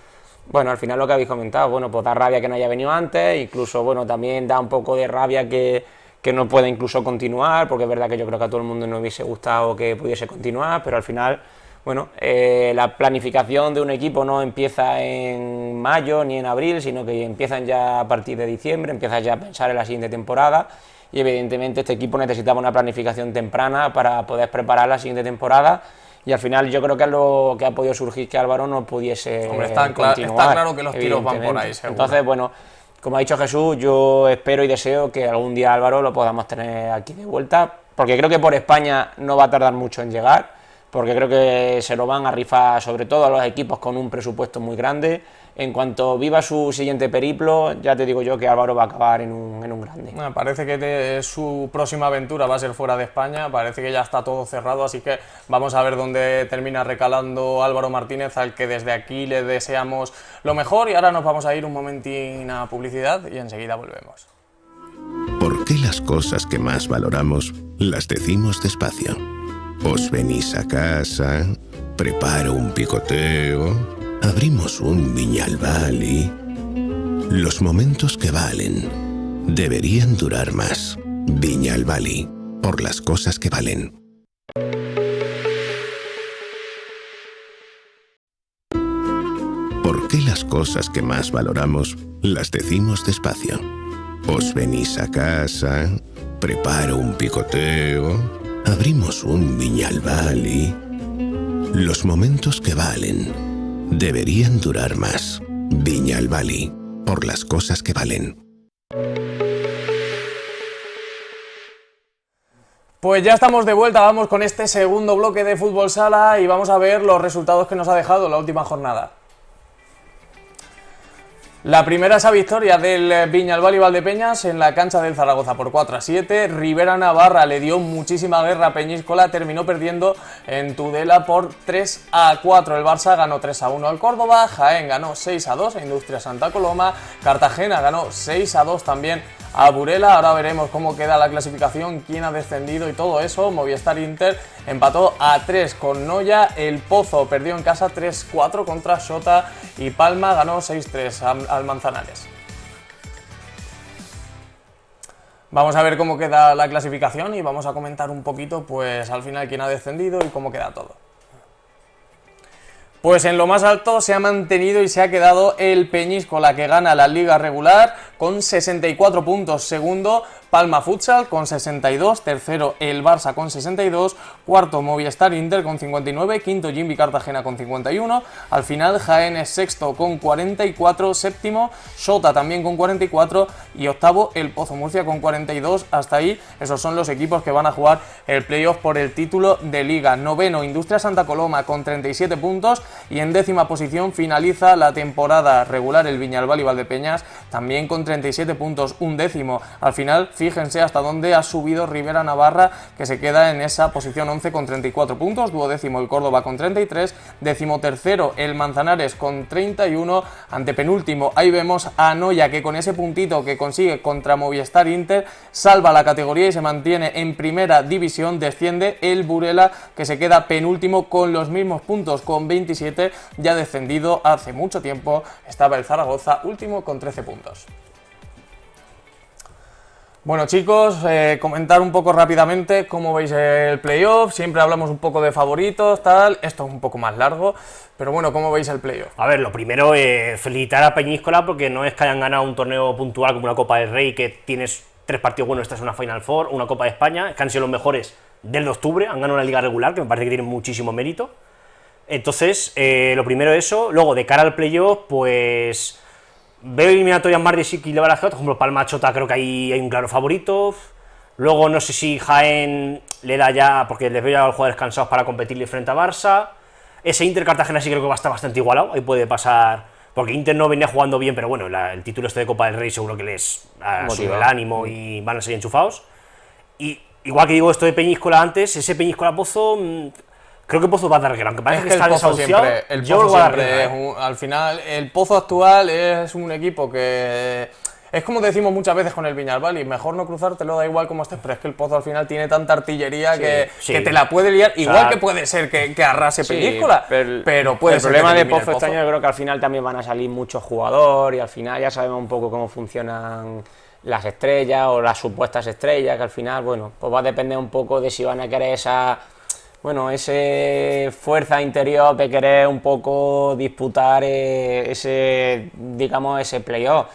Speaker 4: Bueno, al final lo que habéis comentado, bueno, pues da rabia que no haya venido antes, incluso, bueno, también da un poco de rabia que no pueda incluso continuar, porque es verdad que yo creo que a todo el mundo no hubiese gustado que pudiese continuar, pero al final, bueno, la planificación de un equipo no empieza en mayo ni en abril, sino que empiezan ya a partir de diciembre, empiezas ya a pensar en la siguiente temporada, y evidentemente este equipo necesitaba una planificación temprana para poder preparar la siguiente temporada. Y al final yo creo que es lo que ha podido surgir que Álvaro no pudiese continuar.
Speaker 1: Está claro que los tiros van por ahí, seguro.
Speaker 4: Entonces, bueno, como ha dicho Jesús, yo espero y deseo que algún día Álvaro lo podamos tener aquí de vuelta, porque creo que por España no va a tardar mucho en llegar, porque creo que se lo van a rifar sobre todo a los equipos con un presupuesto muy grande. En cuanto viva su siguiente periplo, ya te digo yo que Álvaro va a acabar en un grande.
Speaker 1: Parece que su próxima aventura va a ser fuera de España, parece que ya está todo cerrado, así que vamos a ver dónde termina recalando Álvaro Martínez, al que desde aquí le deseamos lo mejor. Y ahora nos vamos a ir un momentín a publicidad y enseguida volvemos.
Speaker 2: ¿Por qué las cosas que más valoramos las decimos despacio? Os venís a casa, preparo un picoteo, abrimos un Viñalbal y... Los momentos que valen deberían durar más. Viñalbal, por las cosas que valen. ¿Por qué las cosas que más valoramos las decimos despacio? Os venís a casa, preparo un picoteo, abrimos un Viñalbal y... Los momentos que valen deberían durar más. Viñalbal, por las cosas que valen.
Speaker 1: Pues ya estamos de vuelta, vamos con este segundo bloque de Fútbol Sala y vamos a ver los resultados que nos ha dejado la última jornada. La primera, esa victoria del Viñalbal y Valdepeñas en la cancha del Zaragoza por 4-7. Rivera Navarra le dio muchísima guerra a Peñíscola, terminó perdiendo en Tudela por 3-4. El Barça ganó 3-1 al Córdoba, Jaén ganó 6-2 a Industria Santa Coloma, Cartagena ganó 6-2 también a Burela. Ahora veremos cómo queda la clasificación, quién ha descendido y todo eso. Movistar Inter empató a 3 con Noya, El Pozo perdió en casa 3-4 contra Xota y Palma ganó 6-3 al Manzanares. Vamos a ver cómo queda la clasificación y vamos a comentar un poquito pues al final quién ha descendido y cómo queda todo. Pues en lo más alto se ha mantenido y se ha quedado el Peñíscola, que gana la liga regular con 64 puntos. Segundo, Palma Futsal con 62, tercero el Barça con 62, cuarto Movistar Inter con 59, quinto Jimby Cartagena con 51, al final Jaén es sexto con 44, séptimo Xota también con 44 y octavo el Pozo Murcia con 42. Hasta ahí esos son los equipos que van a jugar el playoff por el título de liga. Noveno Industria Santa Coloma con 37 puntos y en décima posición finaliza la temporada regular el Viñalbal y Valdepeñas también con 37 puntos. Undécimo, al final fíjense hasta dónde ha subido Rivera Navarra, que se queda en esa posición 11 con 34 puntos, duodécimo el Córdoba con 33, decimotercero el Manzanares con 31, antepenúltimo ahí vemos a Noya, que con ese puntito que consigue contra Movistar Inter salva la categoría y se mantiene en primera división. Desciende el Burela, que se queda penúltimo con los mismos puntos, con 27, ya descendido hace mucho tiempo estaba el Zaragoza último con 13 puntos. Bueno chicos, comentar un poco rápidamente cómo veis el playoff. Siempre hablamos un poco de favoritos, tal, esto es un poco más largo, pero bueno, ¿cómo veis el playoff?
Speaker 3: A ver, lo primero, felicitar a Peñíscola, porque no es que hayan ganado un torneo puntual como una Copa del Rey, que tienes 3 partidos buenos, esta es una Final Four, una Copa de España, es que han sido los mejores del de octubre, han ganado una liga regular, que me parece que tiene muchísimo mérito. Entonces, lo primero eso. Luego, de cara al playoff, pues veo eliminatorias más desequilibradas que otras. Por ejemplo, Palma Xota, creo que ahí hay un claro favorito. Luego, no sé si Jaén le da ya, porque les veo ya a los jugadores cansados para competirle frente a Barça. Ese Inter Cartagena sí creo que va a estar bastante igualado, ahí puede pasar, porque Inter no venía jugando bien, pero bueno, el título este de Copa del Rey seguro que les sube el ánimo y van a seguir enchufados. Y igual que digo esto de Peñíscola antes, ese Peñíscola Pozo... Creo que Pozo va a dar guerra, aunque parece que está desahuciado.
Speaker 1: El Pozo siempre es al final, el Pozo actual es un equipo que es como decimos muchas veces con el Viñalbal, y mejor no cruzártelo, da igual como estés, pero es que el Pozo al final tiene tanta artillería que te la puede liar, igual que puede ser que arrase Peñíscola, pero puede ser.
Speaker 4: El problema de Pozo este año, yo creo que al final también van a salir muchos jugadores y al final ya sabemos un poco cómo funcionan las estrellas o las supuestas estrellas, que al final, bueno, pues va a depender un poco de si van a querer esa fuerza interior de querer un poco disputar ese playoff.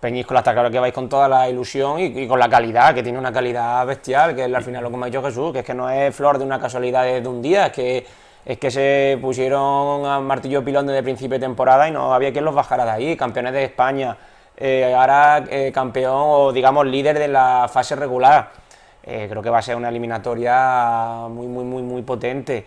Speaker 4: Peñíscola está claro que vais con toda la ilusión y con la calidad, que tiene una calidad bestial, que es al final lo que me ha dicho Jesús, que es que no es flor de una casualidad de un día, es que se pusieron a martillo pilón desde principio de temporada y no había quien los bajara de ahí, campeones de España, ahora campeón o digamos líder de la fase regular. Creo que va a ser una eliminatoria muy potente.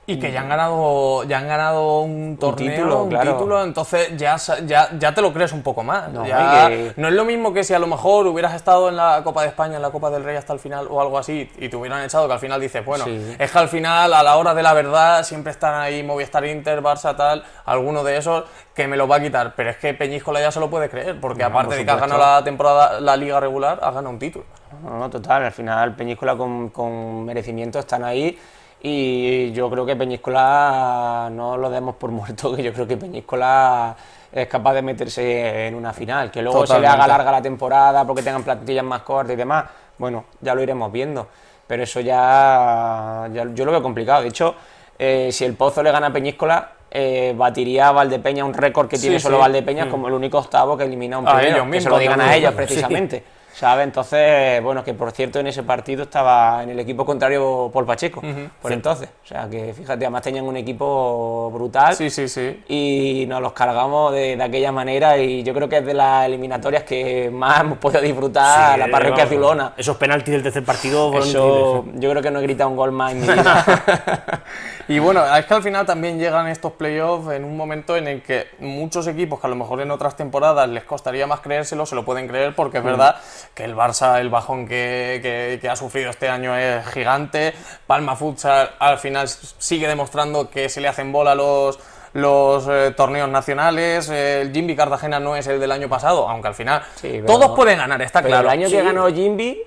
Speaker 1: Y que ya han ganado un torneo, un título, entonces ya te lo crees un poco más. No es lo mismo que si a lo mejor hubieras estado en la Copa de España, en la Copa del Rey hasta el final o algo así, y te hubieran echado, que al final dices, bueno, es que al final, a la hora de la verdad, siempre están ahí Movistar Inter, Barça, tal, alguno de esos que me lo va a quitar. Pero es que Peñíscola ya se lo puede creer, porque aparte de que ha ganado la temporada, la liga regular, ha ganado un título.
Speaker 4: No, total, al final Peñíscola con merecimiento están ahí. y yo creo que Peñíscola no lo demos por muerto, que yo creo que Peñíscola es capaz de meterse en una final, que luego se le haga larga la temporada porque tengan plantillas más cortas y demás, bueno, ya lo iremos viendo, pero eso ya yo lo veo complicado. De hecho, si el Pozo le gana a Peñíscola, batiría a Valdepeñas un récord que tiene solo Valdepeñas como el único octavo que elimina a un primero,
Speaker 1: ellos mismos,
Speaker 4: que se lo digan a ellos
Speaker 1: sí.
Speaker 4: precisamente. ¿Sabes? Entonces, bueno, que por cierto en ese partido estaba en el equipo contrario Paul Pacheco, por entonces. O sea, que fíjate, además tenían un equipo brutal.
Speaker 1: Sí.
Speaker 4: Y nos los cargamos de aquella manera y yo creo que es de las eliminatorias que más hemos podido disfrutar la parroquia azulona.
Speaker 3: Esos penaltis del tercer partido fueron
Speaker 4: Eso,
Speaker 3: increíbles.
Speaker 4: yo creo que no he gritado un gol más en mi vida.
Speaker 1: Y bueno, es que al final también llegan estos playoffs en un momento en el que muchos equipos que a lo mejor en otras temporadas les costaría más creérselo, se lo pueden creer porque es verdad que el Barça, el bajón que ha sufrido este año es gigante. Palma Futsal al final sigue demostrando que se le hacen bola los torneos nacionales. El Jimby Cartagena no es el del año pasado, aunque al final todos pueden ganar, está
Speaker 4: pero
Speaker 1: claro.
Speaker 4: el año que ganó Jimby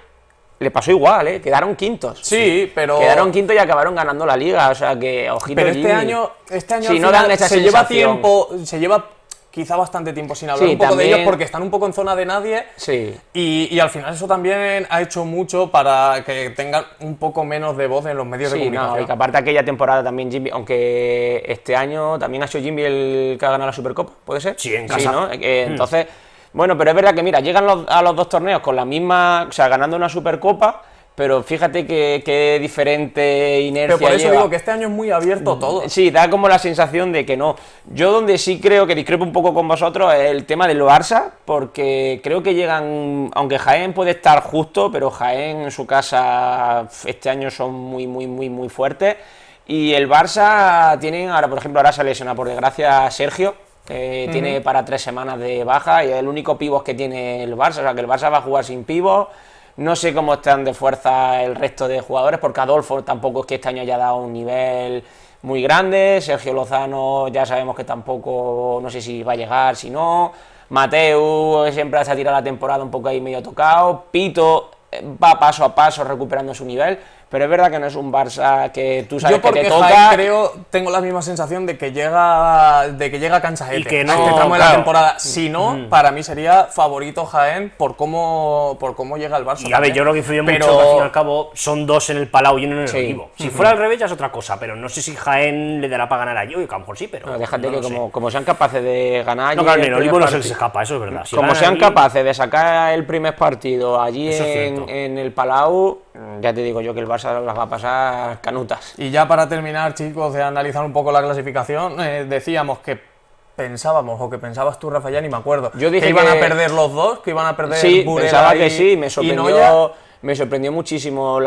Speaker 4: le pasó igual, quedaron quintos.
Speaker 1: Sí, pero...
Speaker 4: Quedaron quintos y acabaron ganando la liga, o sea que ojito.
Speaker 1: Pero
Speaker 4: Jimmy.
Speaker 1: este año
Speaker 4: Si
Speaker 1: al
Speaker 4: no
Speaker 1: final
Speaker 4: dan esa
Speaker 1: se lleva
Speaker 4: sensación.
Speaker 1: tiempo, se lleva quizá bastante tiempo sin hablar
Speaker 4: Sí,
Speaker 1: un poco
Speaker 4: también...
Speaker 1: de ellos porque están un poco en zona de nadie.
Speaker 4: Sí.
Speaker 1: Y al final eso también ha hecho mucho para que tengan un poco menos de voz en los medios de
Speaker 4: Sí,
Speaker 1: comunicación.
Speaker 4: no, y que aparte aquella temporada también Jimmy, aunque este año también ha sido Jimmy el que ha ganado la Supercopa, ¿puede ser?
Speaker 3: Sí, en casa.
Speaker 4: ¿no? Entonces, bueno, pero es verdad que mira, llegan a los dos torneos con la misma, o sea, ganando una Supercopa, pero fíjate que diferente inercia
Speaker 1: Pero por eso
Speaker 4: lleva.
Speaker 1: digo que este año es muy abierto todo.
Speaker 4: Sí, da como la sensación de que no. Yo donde sí creo que discrepo un poco con vosotros es el tema del Barça, porque creo que llegan, aunque Jaén puede estar justo, pero Jaén en su casa este año son muy fuertes. Y el Barça tienen, ahora por ejemplo, ahora se lesiona por desgracia Sergio, tiene para 3 semanas de baja y es el único pívot que tiene el Barça, o sea que el Barça va a jugar sin pívot. No sé cómo están de fuerza el resto de jugadores, porque Adolfo tampoco es que este año haya dado un nivel muy grande. Sergio Lozano ya sabemos que tampoco, no sé si va a llegar, si no. Mateu siempre se ha tirado la temporada un poco ahí medio tocado. Pito va paso a paso recuperando su nivel, pero es verdad que no es un Barça que tú sabes que te toca.
Speaker 1: Jaén tengo la misma sensación de que llega cansadete
Speaker 3: Y que
Speaker 1: a
Speaker 3: no,
Speaker 1: este tramo de la
Speaker 3: claro.
Speaker 1: temporada. Si no, para mí sería favorito Jaén por cómo llega el Barça.
Speaker 3: Y a ver, yo creo que influye mucho que al fin y al cabo son dos en el Palau y uno en el
Speaker 4: Sí.
Speaker 3: Olivo. Si fuera al revés ya es otra cosa, pero no sé si Jaén le dará para ganar allí, y a lo mejor sí, pero
Speaker 4: No, déjate
Speaker 3: no
Speaker 4: que
Speaker 3: lo sé.
Speaker 4: como sean capaces de ganar
Speaker 3: No,
Speaker 4: allí
Speaker 3: claro, en
Speaker 4: el
Speaker 3: el Olivo
Speaker 4: primer
Speaker 3: no se les
Speaker 4: partido-
Speaker 3: escapa, eso es verdad. Si
Speaker 4: como
Speaker 3: ganan
Speaker 4: sean
Speaker 3: allí-
Speaker 4: capaces de sacar el primer partido allí
Speaker 3: Eso es cierto.
Speaker 4: en el Palau, ya te digo yo que el Barça las va a pasar canutas.
Speaker 1: Y ya para terminar, chicos, de analizar un poco la clasificación, decíamos que pensábamos, o que pensabas tú, Rafa, ya ni me acuerdo,
Speaker 4: Yo dije
Speaker 1: que iban
Speaker 4: que-
Speaker 1: a perder los dos, que iban a perder
Speaker 4: Sí,
Speaker 1: Burela
Speaker 4: pensaba
Speaker 1: y,
Speaker 4: que sí,
Speaker 1: y Noya.
Speaker 4: me sorprendió muchísimo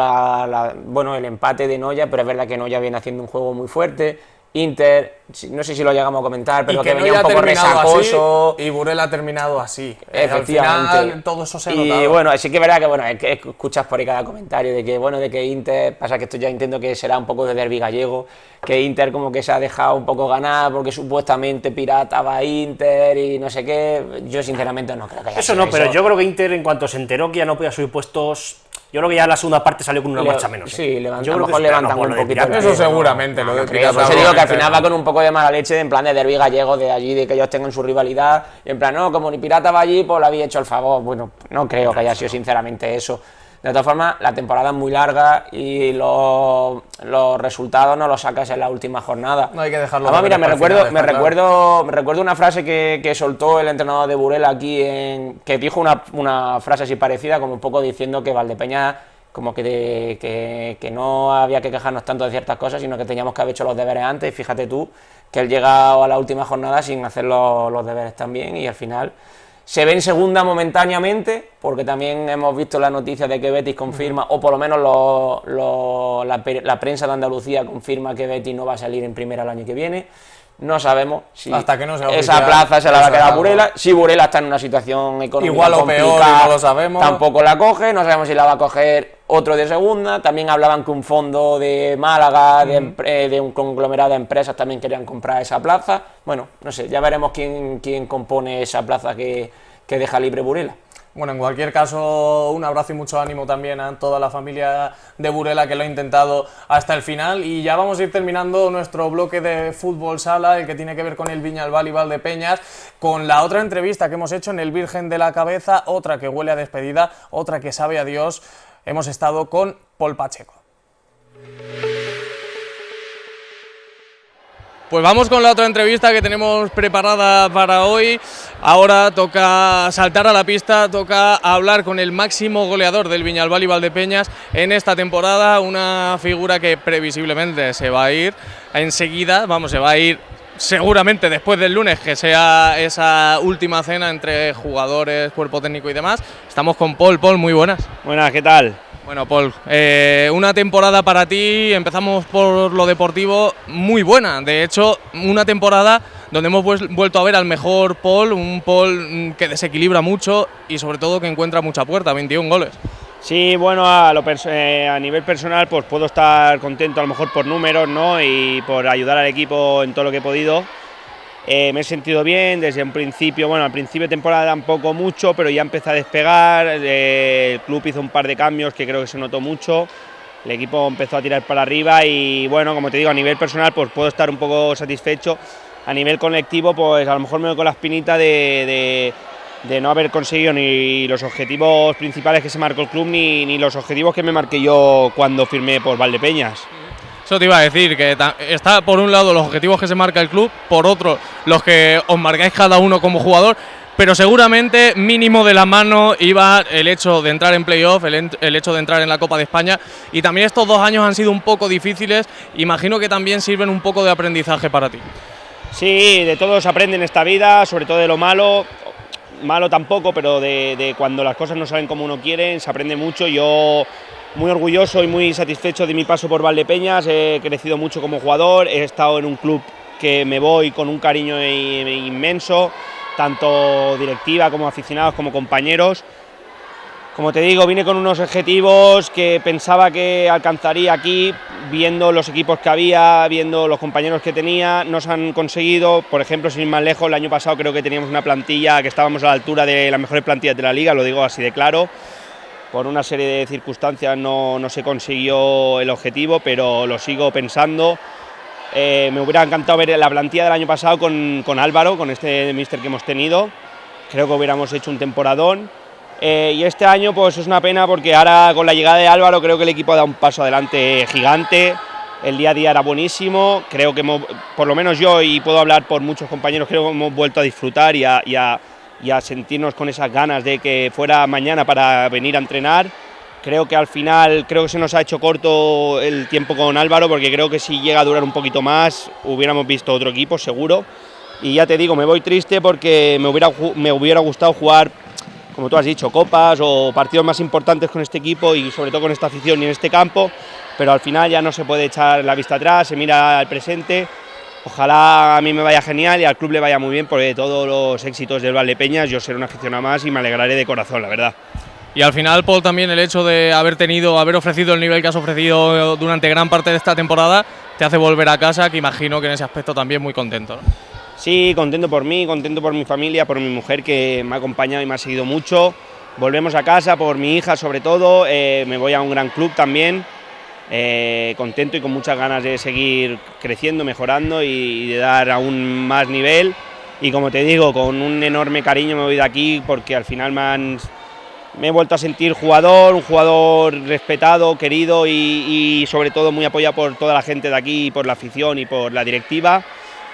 Speaker 4: bueno, el empate de Noya, pero es verdad que Noya viene haciendo un juego muy fuerte. Inter, no sé si lo llegamos a comentar, pero
Speaker 1: Y
Speaker 4: que venía
Speaker 1: Noya
Speaker 4: un poco
Speaker 1: ha terminado
Speaker 4: resacoso.
Speaker 1: así, y Burela ha terminado así.
Speaker 4: Efectivamente.
Speaker 1: Al final, todo eso se ha
Speaker 4: Y
Speaker 1: notado.
Speaker 4: bueno, sí que es verdad que bueno, es que escuchas por ahí cada comentario de que bueno, de que Inter, pasa que esto ya entiendo que será un poco de derbi gallego, que Inter como que se ha dejado un poco ganar porque supuestamente Pirata va a Inter y no sé qué. Yo sinceramente no creo que haya
Speaker 3: Eso
Speaker 4: sido
Speaker 3: no, pero yo creo que Inter, en cuanto se enteró que ya no podía subir puestos, yo creo que ya la segunda parte salió con una marcha menos.
Speaker 4: Sí,
Speaker 3: Yo
Speaker 4: a lo
Speaker 3: creo que
Speaker 4: mejor
Speaker 3: espera,
Speaker 4: levantan
Speaker 3: por
Speaker 4: un
Speaker 3: lo de
Speaker 4: poquito.
Speaker 3: Pirata,
Speaker 1: Eso
Speaker 3: no,
Speaker 1: seguramente, lo de
Speaker 4: Creo,
Speaker 1: Pirata,
Speaker 4: por eso digo que al
Speaker 1: obviamente,
Speaker 4: final
Speaker 1: no.
Speaker 4: va con un poco de mala leche, en plan de derbi gallego, de allí, de que ellos tengan su rivalidad, y en plan, no, como ni Pirata va allí, pues le había hecho el favor. Bueno, no creo que haya sido sinceramente eso. De todas formas, la temporada es muy larga y los resultados no los sacas en la última jornada.
Speaker 1: No hay que dejarlo
Speaker 4: Además, mira,
Speaker 1: para el final, está
Speaker 4: me recuerdo una frase que soltó el entrenador de Burela aquí, que dijo una frase así parecida, como un poco diciendo que Valdepeñas como que no había que quejarnos tanto de ciertas cosas, sino que teníamos que haber hecho los deberes antes. Y fíjate tú que él llega a la última jornada sin hacer los deberes también, y al final se ve en segunda momentáneamente, porque también hemos visto la noticia de que Betis confirma, o por lo menos la prensa de Andalucía confirma que Betis no va a salir en primera el año que viene. No sabemos si
Speaker 1: Hasta que no sea
Speaker 4: esa
Speaker 1: oficial,
Speaker 4: plaza se la va a
Speaker 1: eso
Speaker 4: quedar
Speaker 1: es
Speaker 4: a
Speaker 1: algo.
Speaker 4: Burela. Si Burela está en una situación económica
Speaker 1: Igual o peor,
Speaker 4: complicada,
Speaker 1: y no lo sabemos.
Speaker 4: tampoco la coge. No sabemos si la va a coger otro de segunda. También hablaban que un fondo de Málaga, de un conglomerado de empresas, también querían comprar esa plaza. Bueno, no sé, ya veremos quién compone esa plaza que deja libre Burela.
Speaker 1: Bueno, en cualquier caso, un abrazo y mucho ánimo también a toda la familia de Burela que lo ha intentado hasta el final. Y ya vamos a ir terminando nuestro bloque de fútbol sala, el que tiene que ver con el Viñalbal y Valdepeñas, con la otra entrevista que hemos hecho en el Virgen de la Cabeza, otra que huele a despedida, otra que sabe a Dios. Hemos estado con Pol Pacheco. Pues vamos con la otra entrevista que tenemos preparada para hoy. Ahora toca saltar a la pista, toca hablar con el máximo goleador del Viñalbal y Valdepeñas en esta temporada, una figura que previsiblemente se va a ir enseguida, se va a ir seguramente después del lunes, que sea esa última cena entre jugadores, cuerpo técnico y demás. Estamos con Pol. Pol, muy buenas.
Speaker 6: Buenas, ¿qué tal?
Speaker 1: Bueno, Pol, una temporada para ti, empezamos por lo deportivo, muy buena. De hecho, una temporada donde hemos vuelto a ver al mejor Pol, un Pol que desequilibra mucho y sobre todo que encuentra mucha puerta, 21 goles.
Speaker 6: Sí, bueno, a nivel personal pues puedo estar contento a lo mejor por números, ¿no? Y por ayudar al equipo en todo lo que he podido. Me he sentido bien desde un principio, bueno, al principio de temporada tampoco mucho, pero ya empecé a despegar, el club hizo un par de cambios que creo que se notó mucho, el equipo empezó a tirar para arriba y bueno, como te digo, a nivel personal pues puedo estar un poco satisfecho, a nivel colectivo pues a lo mejor me voy con la espinita de no haber conseguido ni los objetivos principales que se marcó el club ni los objetivos que me marqué yo cuando firmé por Valdepeñas.
Speaker 1: Eso te iba a decir, que está por un lado los objetivos que se marca el club, por otro los que os marcáis cada uno como jugador, pero seguramente mínimo de la mano iba el hecho de entrar en playoff, el hecho de entrar en la Copa de España, y también estos 2 años han sido un poco difíciles, imagino que también sirven un poco de aprendizaje para ti.
Speaker 6: Sí, de todo se aprende en esta vida, sobre todo de lo malo tampoco, pero de cuando las cosas no salen como uno quiere, se aprende mucho. Yo muy orgulloso y muy satisfecho de mi paso por Valdepeñas, he crecido mucho como jugador, he estado en un club que me voy con un cariño inmenso, tanto directiva como aficionados como compañeros. Como te digo, vine con unos objetivos que pensaba que alcanzaría aquí, viendo los equipos que había, viendo los compañeros que tenía, no se han conseguido. Por ejemplo, sin ir más lejos, el año pasado creo que teníamos una plantilla que estábamos a la altura de las mejores plantillas de la liga, lo digo así de claro. Por una serie de circunstancias no se consiguió el objetivo, pero lo sigo pensando. Me hubiera encantado ver la plantilla del año pasado con Álvaro, con este míster que hemos tenido. Creo que hubiéramos hecho un temporadón. Y este año pues es una pena porque ahora con la llegada de Álvaro creo que el equipo ha dado un paso adelante gigante. El día a día era buenísimo. Creo que por lo menos yo, y puedo hablar por muchos compañeros, creo que hemos vuelto a disfrutar y a sentirnos con esas ganas de que fuera mañana para venir a entrenar. Creo que al final se nos ha hecho corto el tiempo con Álvaro, porque creo que si llega a durar un poquito más hubiéramos visto otro equipo seguro. Y ya te digo, me voy triste porque me hubiera gustado jugar, como tú has dicho, copas o partidos más importantes con este equipo y sobre todo con esta afición y en este campo, pero al final ya no se puede echar la vista atrás, se mira al presente. Ojalá a mí me vaya genial y al club le vaya muy bien, porque todos los éxitos del Valdepeñas yo seré un aficionado más y me alegraré de corazón, la verdad.
Speaker 1: Y al final, Pol, también el hecho de haber ofrecido el nivel que has ofrecido durante gran parte de esta temporada, te hace volver a casa, que imagino que en ese aspecto también muy contento, ¿no?
Speaker 6: Sí, contento por mí, contento por mi familia, por mi mujer que me ha acompañado y me ha seguido mucho. Volvemos a casa por mi hija sobre todo, me voy a un gran club también. Contento y con muchas ganas de seguir creciendo, mejorando y de dar aún más nivel, y como te digo, con un enorme cariño me voy de aquí porque al final me he vuelto a sentir un jugador respetado, querido y sobre todo muy apoyado por toda la gente de aquí, por la afición y por la directiva.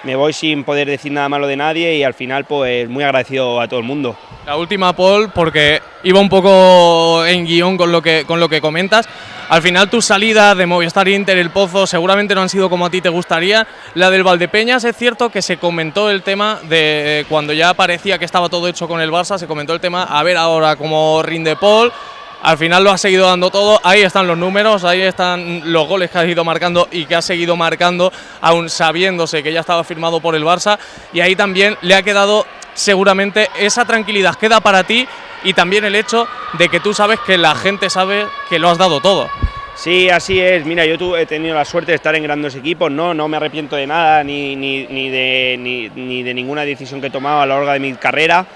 Speaker 6: Me voy sin poder decir nada malo de nadie y al final pues muy agradecido a todo el mundo.
Speaker 1: La última, Pol, porque iba un poco en guión con lo que comentas. Al final tus salidas de Movistar Inter, El Pozo, seguramente no han sido como a ti te gustaría. La del Valdepeñas, es cierto que se comentó el tema de cuando ya parecía que estaba todo hecho con el Barça, se comentó el tema, a ver ahora cómo rinde Pol. Al final lo ha seguido dando todo, ahí están los números, ahí están los goles que ha ido marcando y que ha seguido marcando, aún sabiéndose que ya estaba firmado por el Barça, y ahí también le ha quedado seguramente esa tranquilidad, queda para ti, y también el hecho de que tú sabes que la gente sabe que lo has dado todo.
Speaker 6: Sí, así es. Mira, yo he tenido la suerte de estar en grandes equipos, no me arrepiento de nada ni de ninguna decisión que he tomado a lo largo de mi carrera.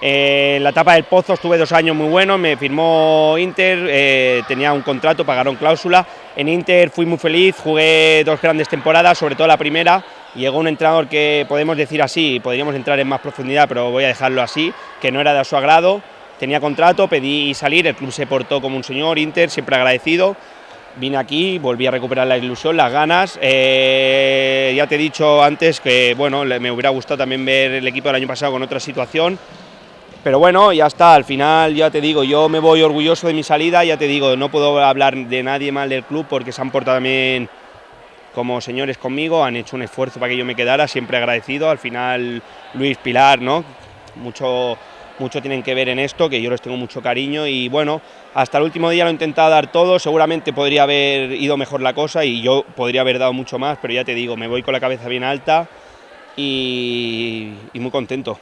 Speaker 6: En la etapa del Pozo estuve 2 años muy buenos, me firmó Inter, tenía un contrato, pagaron cláusula. En Inter fui muy feliz, jugué 2 grandes temporadas, sobre todo la primera. Llegó un entrenador que podemos decir así, podríamos entrar en más profundidad, pero voy a dejarlo así, que no era de su agrado. Tenía contrato, pedí salir, el club se portó como un señor, Inter, siempre agradecido. Vine aquí, volví a recuperar la ilusión, las ganas. Ya te he dicho antes que bueno, me hubiera gustado también ver el equipo del año pasado con otra situación. Pero bueno, ya está, al final ya te digo, yo me voy orgulloso de mi salida, ya te digo, no puedo hablar de nadie mal del club porque se han portado también como señores conmigo, han hecho un esfuerzo para que yo me quedara, siempre agradecido. Al final Luis, Pilar, ¿no? Mucho tienen que ver en esto, que yo les tengo mucho cariño y bueno, hasta el último día lo he intentado dar todo, seguramente podría haber ido mejor la cosa y yo podría haber dado mucho más, pero ya te digo, me voy con la cabeza bien alta y muy contento.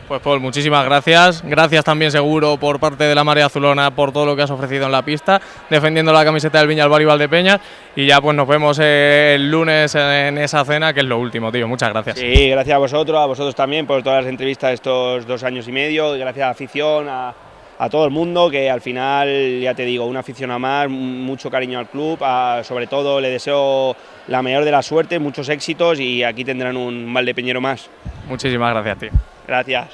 Speaker 1: Pues Pol, muchísimas gracias. Gracias también seguro por parte de la Marea Azulona por todo lo que has ofrecido en la pista, defendiendo la camiseta del Viñalbal y Valdepeñas. Y ya pues nos vemos el lunes en esa cena, que es lo último, tío. Muchas gracias.
Speaker 6: Sí, gracias a vosotros también por todas las entrevistas de estos 2 años y medio. Y gracias a la afición, a todo el mundo, que al final, ya te digo, una afición a más, mucho cariño al club. Sobre todo le deseo la mayor de las suertes, muchos éxitos y aquí tendrán un valdepeñero más.
Speaker 1: Muchísimas gracias, tío.
Speaker 6: Gracias.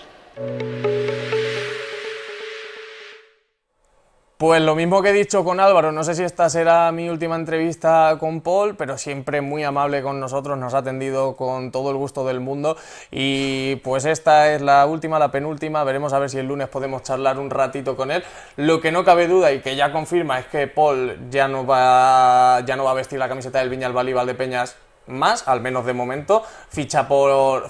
Speaker 1: Pues lo mismo que he dicho con Álvaro, no sé si esta será mi última entrevista con Pol, pero siempre muy amable con nosotros, nos ha atendido con todo el gusto del mundo y pues esta es la última, la penúltima, veremos a ver si el lunes podemos charlar un ratito con él. Lo que no cabe duda y que ya confirma es que Pol ya no va a vestir la camiseta del Viñalbal y Valdepeñas más, al menos de momento, ficha por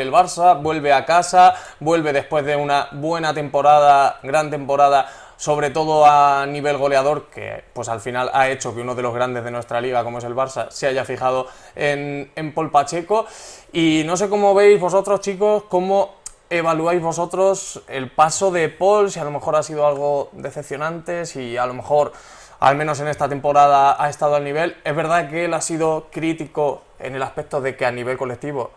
Speaker 1: el Barça, vuelve a casa, vuelve después de una buena temporada, gran temporada, sobre todo a nivel goleador, que pues al final ha hecho que uno de los grandes de nuestra liga, como es el Barça, se haya fijado en Pol Pacheco. Y no sé cómo veis vosotros, chicos, cómo evaluáis vosotros el paso de Pol, si a lo mejor ha sido algo decepcionante, si a lo mejor al menos en esta temporada ha estado al nivel. Es verdad que él ha sido crítico en el aspecto de que a nivel colectivo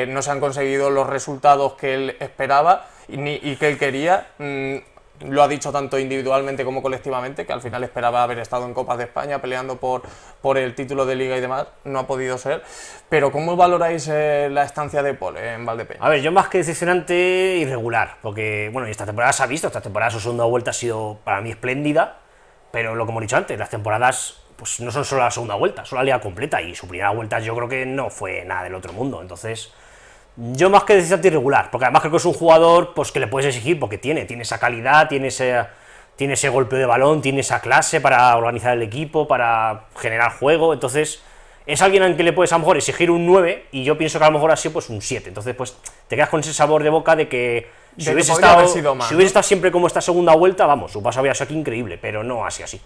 Speaker 1: no se han conseguido los resultados que él esperaba y que él quería. Lo ha dicho tanto individualmente como colectivamente, que al final esperaba haber estado en Copas de España peleando por el título de Liga y demás, no ha podido ser. Pero ¿cómo valoráis la estancia de Pol en Valdepeñas?
Speaker 3: A ver, yo más que decepcionante, irregular, porque bueno, esta temporada se ha visto, esta temporada su segunda vuelta ha sido para mí espléndida, pero lo que hemos dicho antes, las temporadas pues no son solo la segunda vuelta, son la liga completa y su primera vuelta yo creo que no fue nada del otro mundo, entonces yo más que decepcionante, irregular, porque además creo que es un jugador pues que le puedes exigir porque tiene esa calidad, tiene ese golpeo de balón, tiene esa clase para organizar el equipo, para generar juego, entonces es alguien al que le puedes a lo mejor exigir un 9 y yo pienso que a lo mejor ha sido pues un 7, entonces pues te quedas con ese sabor de boca de que si hubiese estado siempre como esta segunda vuelta, vamos, su paso había sido aquí increíble, pero no así.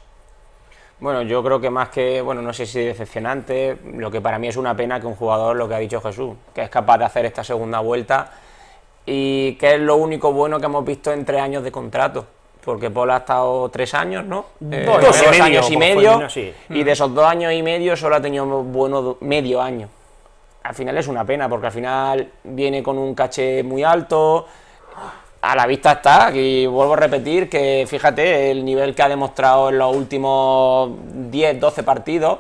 Speaker 4: Bueno, yo creo que más que, bueno, no sé si decepcionante, lo que para mí es una pena que un jugador, lo que ha dicho Jesús, que es capaz de hacer esta segunda vuelta y que es lo único bueno que hemos visto en 3 años de contrato, porque Pol ha estado 3 años, ¿no? 2 años y medio, y de esos 2 años y medio solo ha tenido bueno medio año. Al final es una pena, porque al final viene con un caché muy alto. A la vista está, y vuelvo a repetir que fíjate el nivel que ha demostrado en los últimos 10, 12 partidos,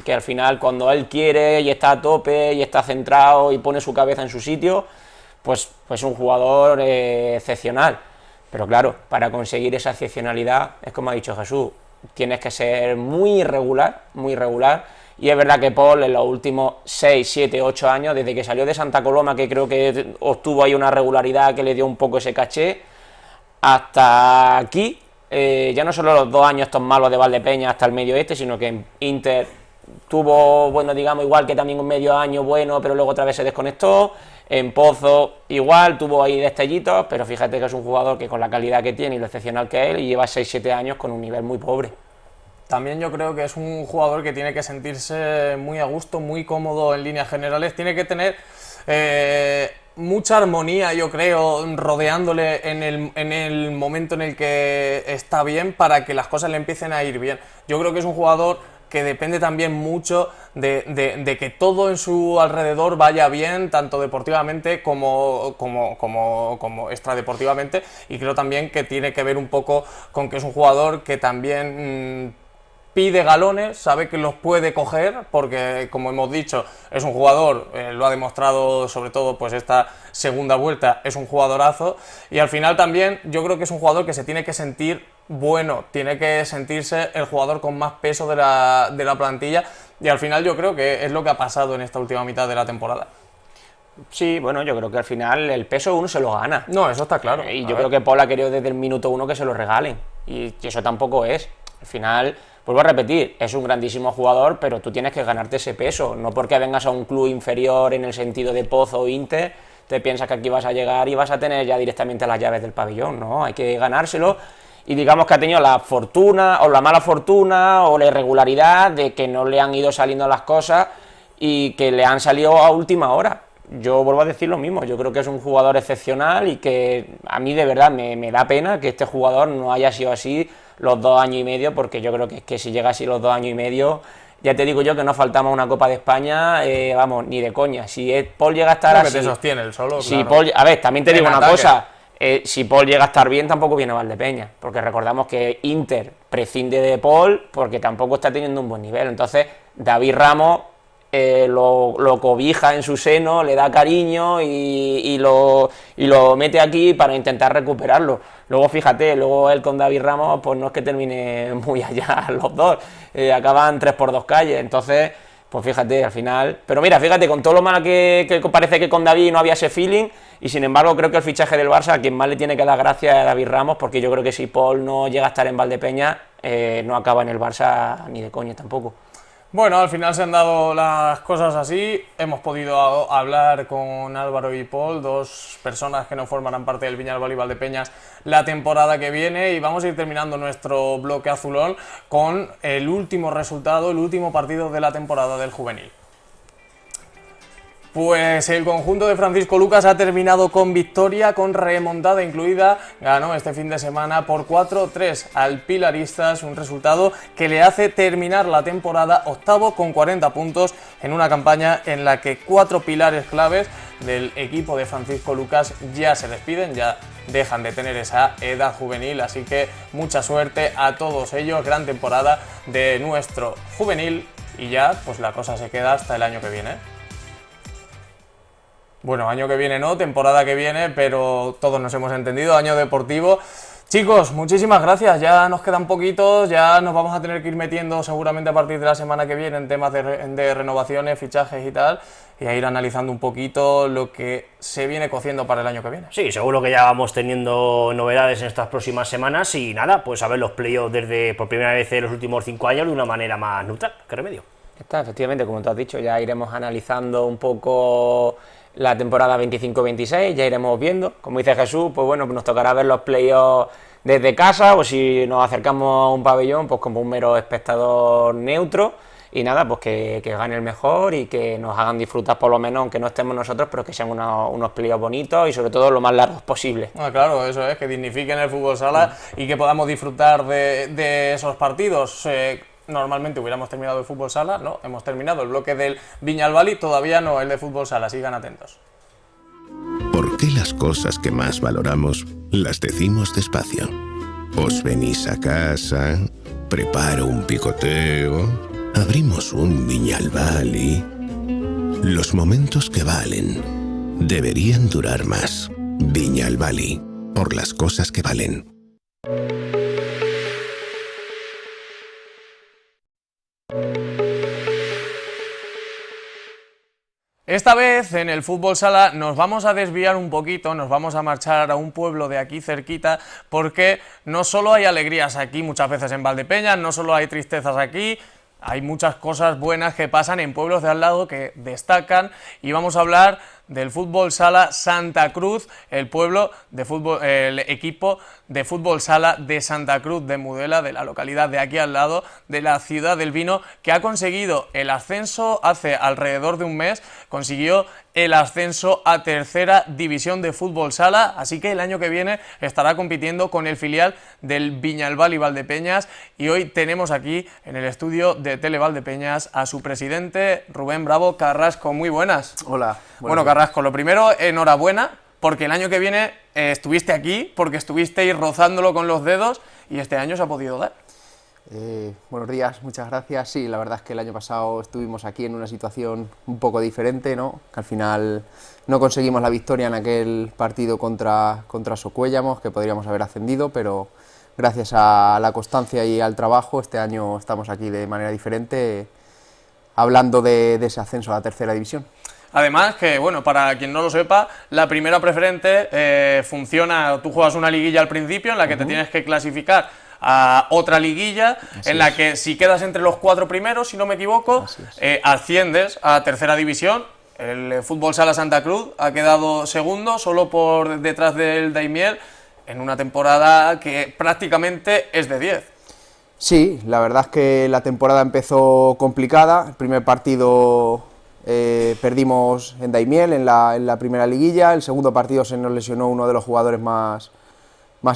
Speaker 4: que al final cuando él quiere y está a tope y está centrado y pone su cabeza en su sitio, pues es un jugador excepcional. Pero claro, para conseguir esa excepcionalidad, es como ha dicho Jesús, tienes que ser muy irregular, y es verdad que Pol en los últimos 6, 7, 8 años, desde que salió de Santa Coloma, que creo que obtuvo ahí una regularidad que le dio un poco ese caché, hasta aquí, ya no solo los 2 años estos malos de Valdepeñas hasta el medio este, sino que en Inter tuvo, bueno, digamos, igual que también un medio año bueno, pero luego otra vez se desconectó. En Pozo igual, tuvo ahí destellitos, pero fíjate que es un jugador que con la calidad que tiene y lo excepcional que es él, y lleva 6-7 años con un nivel muy pobre.
Speaker 1: También yo creo que es un jugador que tiene que sentirse muy a gusto, muy cómodo en líneas generales, tiene que tener mucha armonía, yo creo, rodeándole en el momento en el que está bien para que las cosas le empiecen a ir bien. Yo creo que es un jugador que depende también mucho de que todo en su alrededor vaya bien, tanto deportivamente como extradeportivamente, y creo también que tiene que ver un poco con que es un jugador que también pide galones, sabe que los puede coger, porque como hemos dicho, es un jugador, lo ha demostrado sobre todo pues esta segunda vuelta, es un jugadorazo, y al final también yo creo que es un jugador que se tiene que sentir bueno, tiene que sentirse el jugador con más peso de la plantilla, y al final yo creo que es lo que ha pasado en esta última mitad de la temporada.
Speaker 4: Sí, bueno, yo creo que al final el peso uno se lo gana.
Speaker 1: No, eso está claro.
Speaker 4: Y yo creo que Paul ha querido desde el minuto 1 que se lo regalen, y eso tampoco es. Al final, vuelvo a repetir, es un grandísimo jugador, pero tú tienes que ganarte ese peso, no porque vengas a un club inferior en el sentido de Pozo o Inter, te piensas que aquí vas a llegar y vas a tener ya directamente las llaves del pabellón, no, hay que ganárselo. Y digamos que ha tenido la fortuna, o la mala fortuna, o la irregularidad de que no le han ido saliendo las cosas y que le han salido a última hora. Yo vuelvo a decir lo mismo, yo creo que es un jugador excepcional y que a mí de verdad me da pena que este jugador no haya sido así los 2 años y medio, porque yo creo que si llega así los 2 años y medio, ya te digo yo que no faltamos una Copa de España, vamos, ni de coña. Si Paul llega a estar
Speaker 1: así...
Speaker 4: que
Speaker 1: te sostiene el solo,
Speaker 4: si
Speaker 1: claro.
Speaker 4: Paul, a ver, también te digo una
Speaker 1: ataque.
Speaker 4: cosa, si Paul llega a estar bien tampoco viene Valdepeñas, porque recordamos que Inter prescinde de Paul porque tampoco está teniendo un buen nivel. Entonces David Ramos lo cobija en su seno, le da cariño y lo mete aquí para intentar recuperarlo. Luego fíjate, luego él con David Ramos pues no es que termine muy allá los dos, acaban 3 por 2 calles, entonces pues fíjate al final. Pero mira, fíjate, con todo lo malo que parece que con David no había ese feeling, y sin embargo creo que el fichaje del Barça, a quien más le tiene que dar gracias a David Ramos, porque yo creo que si Paul no llega a estar en Valdepeñas, no acaba en el Barça ni de coña tampoco.
Speaker 1: Bueno, al final se han dado las cosas así, hemos podido hablar con Álvaro y Paul, 2 personas que no formarán parte del Viñalbal y Valdepeñas la temporada que viene, y vamos a ir terminando nuestro bloque azulón con el último resultado, el último partido de la temporada del juvenil. Pues el conjunto de Francisco Lucas ha terminado con victoria, con remontada incluida, ganó este fin de semana por 4-3 al Pilaristas, un resultado que le hace terminar la temporada octavo con 40 puntos en una campaña en la que 4 pilares claves del equipo de Francisco Lucas ya se despiden, ya dejan de tener esa edad juvenil, así que mucha suerte a todos ellos, gran temporada de nuestro juvenil, y ya pues la cosa se queda hasta el año que viene. Bueno, año que viene no, temporada que viene, pero todos nos hemos entendido, año deportivo. Chicos, muchísimas gracias, ya nos quedan poquitos, ya nos vamos a tener que ir metiendo seguramente a partir de la semana que viene en temas de renovaciones, fichajes y tal, y a ir analizando un poquito lo que se viene cociendo para el año que viene.
Speaker 3: Sí, seguro que ya vamos teniendo novedades en estas próximas semanas, y nada, pues a ver los playoffs por primera vez en los últimos 5 años de una manera más neutral. ¿Qué remedio?
Speaker 4: Está, efectivamente, como tú has dicho, ya iremos analizando un poco la temporada 25-26, ya iremos viendo. Como dice Jesús, pues bueno, nos tocará ver los playoffs desde casa, o si nos acercamos a un pabellón, pues como un mero espectador neutro. Y nada, pues que gane el mejor y que nos hagan disfrutar por lo menos, aunque no estemos nosotros, pero que sean unos playoffs bonitos y sobre todo lo más largos posible.
Speaker 1: Ah, claro, eso es, que dignifiquen el fútbol sala y que podamos disfrutar de esos partidos. Normalmente hubiéramos terminado el fútbol sala, no, hemos terminado el bloque del Viñalbal y todavía no el de fútbol sala, sigan atentos.
Speaker 2: ¿Por qué las cosas que más valoramos las decimos despacio? Os venís a casa, preparo un picoteo, abrimos un Viñalbal y... Los momentos que valen deberían durar más. Viñalbal, por las cosas que valen.
Speaker 1: Esta vez en el fútbol sala nos vamos a desviar un poquito, nos vamos a marchar a un pueblo de aquí cerquita, porque no solo hay alegrías aquí muchas veces en Valdepeñas, no solo hay tristezas aquí, hay muchas cosas buenas que pasan en pueblos de al lado que destacan, y vamos a hablar del Fútbol Sala Santa Cruz, el equipo de Fútbol Sala de Santa Cruz de Mudela, de la localidad de aquí al lado, de la ciudad del vino, que ha conseguido el ascenso hace alrededor de un mes, consiguió el ascenso a tercera división de Fútbol Sala, así que el año que viene estará compitiendo con el filial del Viñalbal y Valdepeñas, y hoy tenemos aquí en el estudio de Tele Valdepeñas a su presidente, Rubén Bravo Carrasco. Muy buenas.
Speaker 7: Hola.
Speaker 1: Bueno, Carrasco, lo primero, enhorabuena, porque el año que viene estuviste aquí, porque estuvisteis rozándolo con los dedos, y este año se ha podido dar.
Speaker 7: Buenos días, muchas gracias. Sí, la verdad es que el año pasado estuvimos aquí en una situación un poco diferente, ¿no? Que al final no conseguimos la victoria en aquel partido contra Socuéllamos, que podríamos haber ascendido, pero gracias a la constancia y al trabajo, este año estamos aquí de manera diferente, hablando de ese ascenso a la tercera división.
Speaker 1: Además que, bueno, para quien no lo sepa, la primera preferente funciona, tú juegas una liguilla al principio en la que te tienes que clasificar a otra liguilla, en la que si quedas entre los 4 primeros, si no me equivoco, asciendes a tercera división. El Fútbol Sala Santa Cruz ha quedado segundo, solo por detrás del Daimiel, en una temporada que prácticamente es de 10.
Speaker 7: Sí, la verdad es que la temporada empezó complicada. El primer partido perdimos en Daimiel, en la primera liguilla. El segundo partido se nos lesionó uno de los jugadores más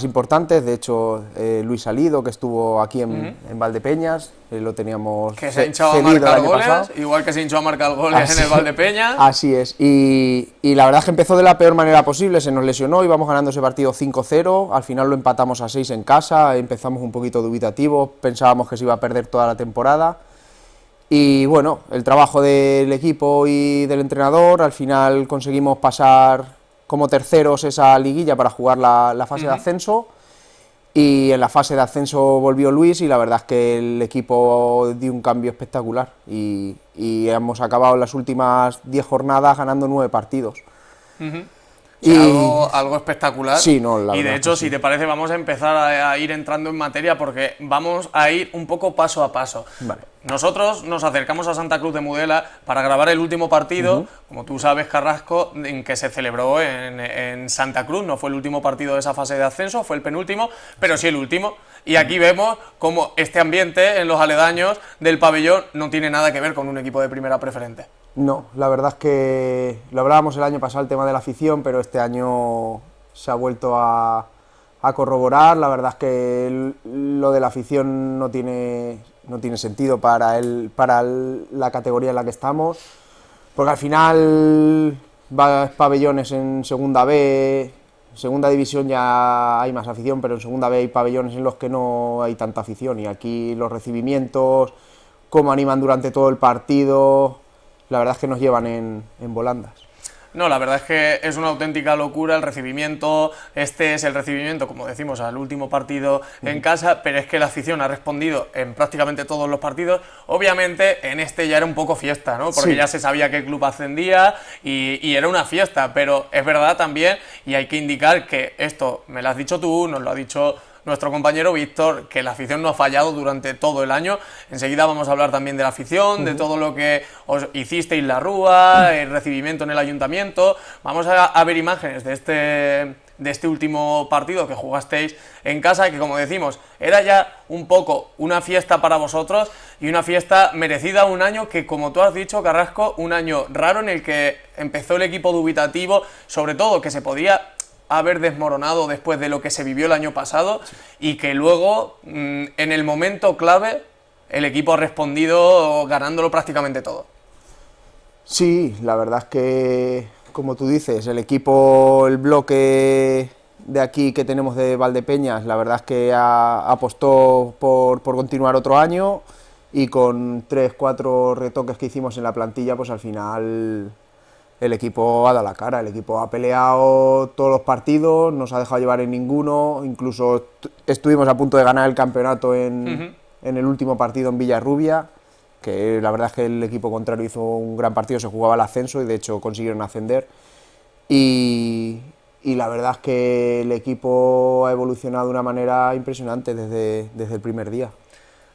Speaker 7: importantes, de hecho Luis Salido, que estuvo aquí en Valdepeñas, lo teníamos
Speaker 1: que se ha hinchado a marcar goles, igual que se hinchó a marcar goles en el Valdepeñas.
Speaker 7: Así es, y la verdad es que empezó de la peor manera posible, se nos lesionó, íbamos ganando ese partido 5-0, al final lo empatamos a 6 en casa, empezamos un poquito dubitativos, pensábamos que se iba a perder toda la temporada, y bueno, el trabajo del equipo y del entrenador, al final conseguimos pasar como terceros esa liguilla para jugar la fase de ascenso, y en la fase de ascenso volvió Luis y la verdad es que el equipo dio un cambio espectacular y hemos acabado las últimas 10 jornadas ganando 9 partidos.
Speaker 1: Y algo espectacular.
Speaker 7: Sí, no, la
Speaker 1: y de
Speaker 7: verdad
Speaker 1: hecho,
Speaker 7: sí.
Speaker 1: si te parece, vamos a empezar a ir entrando en materia, porque vamos a ir un poco paso a paso.
Speaker 7: Vale.
Speaker 1: Nosotros nos acercamos a Santa Cruz de Mudela para grabar el último partido, como tú sabes, Carrasco, en que se celebró en Santa Cruz. No fue el último partido de esa fase de ascenso, fue el penúltimo, pero sí el último. Y aquí vemos cómo este ambiente en los aledaños del pabellón no tiene nada que ver con un equipo de primera preferente.
Speaker 7: No, la verdad es que lo hablábamos el año pasado, el tema de la afición, pero este año se ha vuelto a corroborar. La verdad es que lo de la afición no tiene sentido para la categoría en la que estamos, porque al final pabellones en segunda B, segunda división ya hay más afición, pero en segunda B hay pabellones en los que no hay tanta afición, y aquí los recibimientos, cómo animan durante todo el partido, la verdad es que nos llevan en volandas.
Speaker 1: No, la verdad es que es una auténtica locura el recibimiento. Este es el recibimiento, como decimos, al último partido en casa, pero es que la afición ha respondido en prácticamente todos los partidos. Obviamente en este ya era un poco fiesta, ¿no? Porque ya se sabía que el club ascendía y era una fiesta, pero es verdad también, y hay que indicar que esto me lo has dicho tú, nos lo ha dicho nuestro compañero Víctor, que la afición no ha fallado durante todo el año. Enseguida vamos a hablar también de la afición, de todo lo que os hicisteis la Rúa, el recibimiento en el ayuntamiento. Vamos a ver imágenes de este último partido que jugasteis en casa, que como decimos, era ya un poco una fiesta para vosotros y una fiesta merecida, un año que, como tú has dicho, Carrasco, un año raro en el que empezó el equipo dubitativo, sobre todo que se podía haber desmoronado después de lo que se vivió el año pasado, y que luego, en el momento clave, el equipo ha respondido ganándolo prácticamente todo.
Speaker 7: Sí, la verdad es que, como tú dices, el equipo, el bloque de aquí que tenemos de Valdepeñas, la verdad es que apostó por continuar otro año, y con 3-4 retoques que hicimos en la plantilla, pues al final el equipo ha dado la cara, el equipo ha peleado todos los partidos, no se ha dejado llevar en ninguno, incluso estuvimos a punto de ganar el campeonato en el último partido en Villarrubia, que la verdad es que el equipo contrario hizo un gran partido, se jugaba el ascenso y de hecho consiguieron ascender, y la verdad es que el equipo ha evolucionado de una manera impresionante desde el primer día.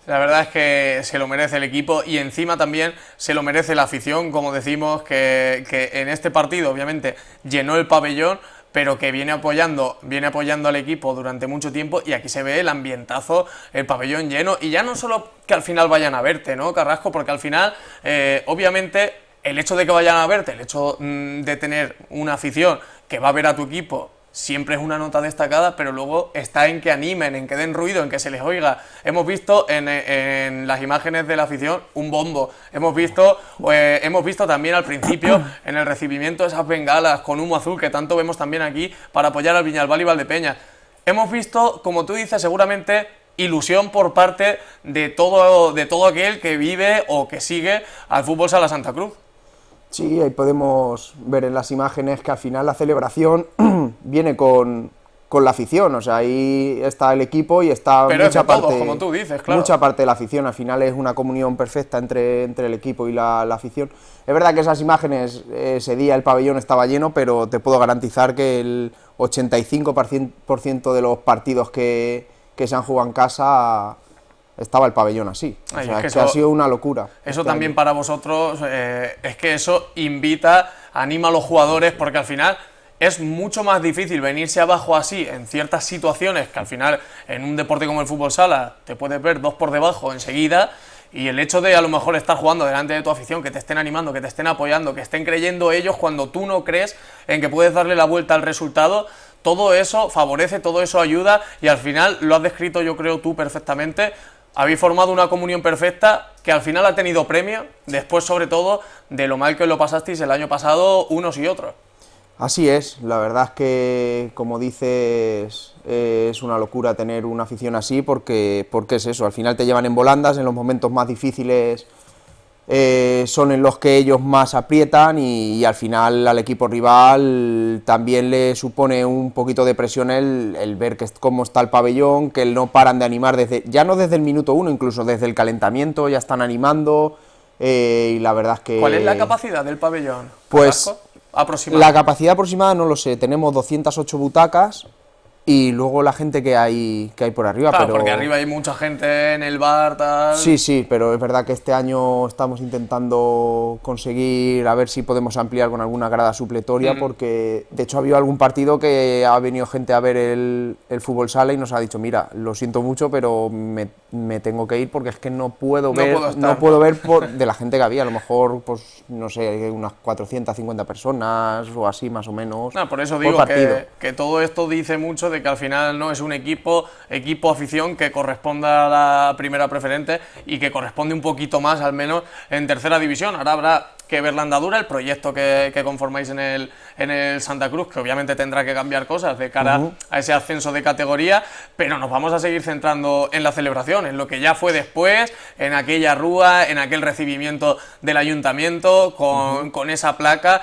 Speaker 1: La verdad es que se lo merece el equipo y encima también se lo merece la afición, como decimos, que en este partido obviamente llenó el pabellón, pero que viene apoyando al equipo durante mucho tiempo, y aquí se ve el ambientazo, el pabellón lleno, y ya no solo que al final vayan a verte, ¿no, Carrasco? Porque al final, obviamente, el hecho de que vayan a verte, el hecho de tener una afición que va a ver a tu equipo, siempre es una nota destacada, pero luego está en que animen, en que den ruido, en que se les oiga. Hemos visto en las imágenes de la afición un bombo, hemos visto también al principio en el recibimiento esas bengalas con humo azul que tanto vemos también aquí para apoyar al Viñalbal y Valdepeñas. Hemos visto, como tú dices, seguramente ilusión por parte de todo aquel que vive o que sigue al Fútbol Sala Santa Cruz.
Speaker 7: Sí, ahí podemos ver en las imágenes que al final la celebración viene con la afición, o sea, ahí está el equipo y está
Speaker 1: pero
Speaker 7: mucha parte,
Speaker 1: todos, como tú dices, claro.
Speaker 7: Mucha parte de la afición, al final es una comunión perfecta entre el equipo y la afición. Es verdad que esas imágenes, ese día el pabellón estaba lleno, pero te puedo garantizar que el 85% de los partidos que se han jugado en casa estaba el pabellón así. O sea, es que ha sido una locura.
Speaker 1: Eso también para vosotros, es que eso invita, anima a los jugadores, porque al final es mucho más difícil venirse abajo así en ciertas situaciones, que al final en un deporte como el fútbol sala te puedes ver 2 por debajo enseguida, y el hecho de a lo mejor estar jugando delante de tu afición, que te estén animando, que te estén apoyando, que estén creyendo ellos cuando tú no crees en que puedes darle la vuelta al resultado, todo eso favorece, todo eso ayuda, y al final lo has descrito yo creo tú perfectamente. Habéis formado una comunión perfecta que al final ha tenido premio, después sobre todo de lo mal que lo pasasteis el año pasado unos y otros.
Speaker 7: Así es, la verdad es que, como dices, es una locura tener una afición así, porque es eso, al final te llevan en volandas, en los momentos más difíciles son en los que ellos más aprietan, y al final al equipo rival también le supone un poquito de presión el ver cómo está el pabellón, que no paran de animar, ya no desde el minuto 1, incluso desde el calentamiento ya están animando, y la verdad es que...
Speaker 1: ¿Cuál es la capacidad del pabellón?
Speaker 7: Pues
Speaker 1: aproximada.
Speaker 7: La capacidad aproximada no lo sé, tenemos 208 butacas, y luego la gente que hay por arriba.
Speaker 1: Claro,
Speaker 7: pero...
Speaker 1: porque arriba hay mucha gente en el bar, tal...
Speaker 7: Sí, pero es verdad que este año estamos intentando conseguir a ver si podemos ampliar con alguna grada supletoria, porque de hecho ha habido algún partido que ha venido gente a ver el fútbol sala y nos ha dicho, mira, lo siento mucho, pero me tengo que ir porque es que no puedo ver de la gente que había, a lo mejor, pues no sé, unas 450 personas o así más o menos.
Speaker 1: Por eso digo que todo esto dice mucho de que al final no es un equipo-afición que corresponda a la primera preferente y que corresponde un poquito más, al menos en tercera división. Ahora habrá que ver la andadura, el proyecto que conformáis en el Santa Cruz, que obviamente tendrá que cambiar cosas de cara a ese ascenso de categoría, pero nos vamos a seguir centrando en la celebración, en lo que ya fue después, en aquella rúa, en aquel recibimiento del ayuntamiento con esa placa.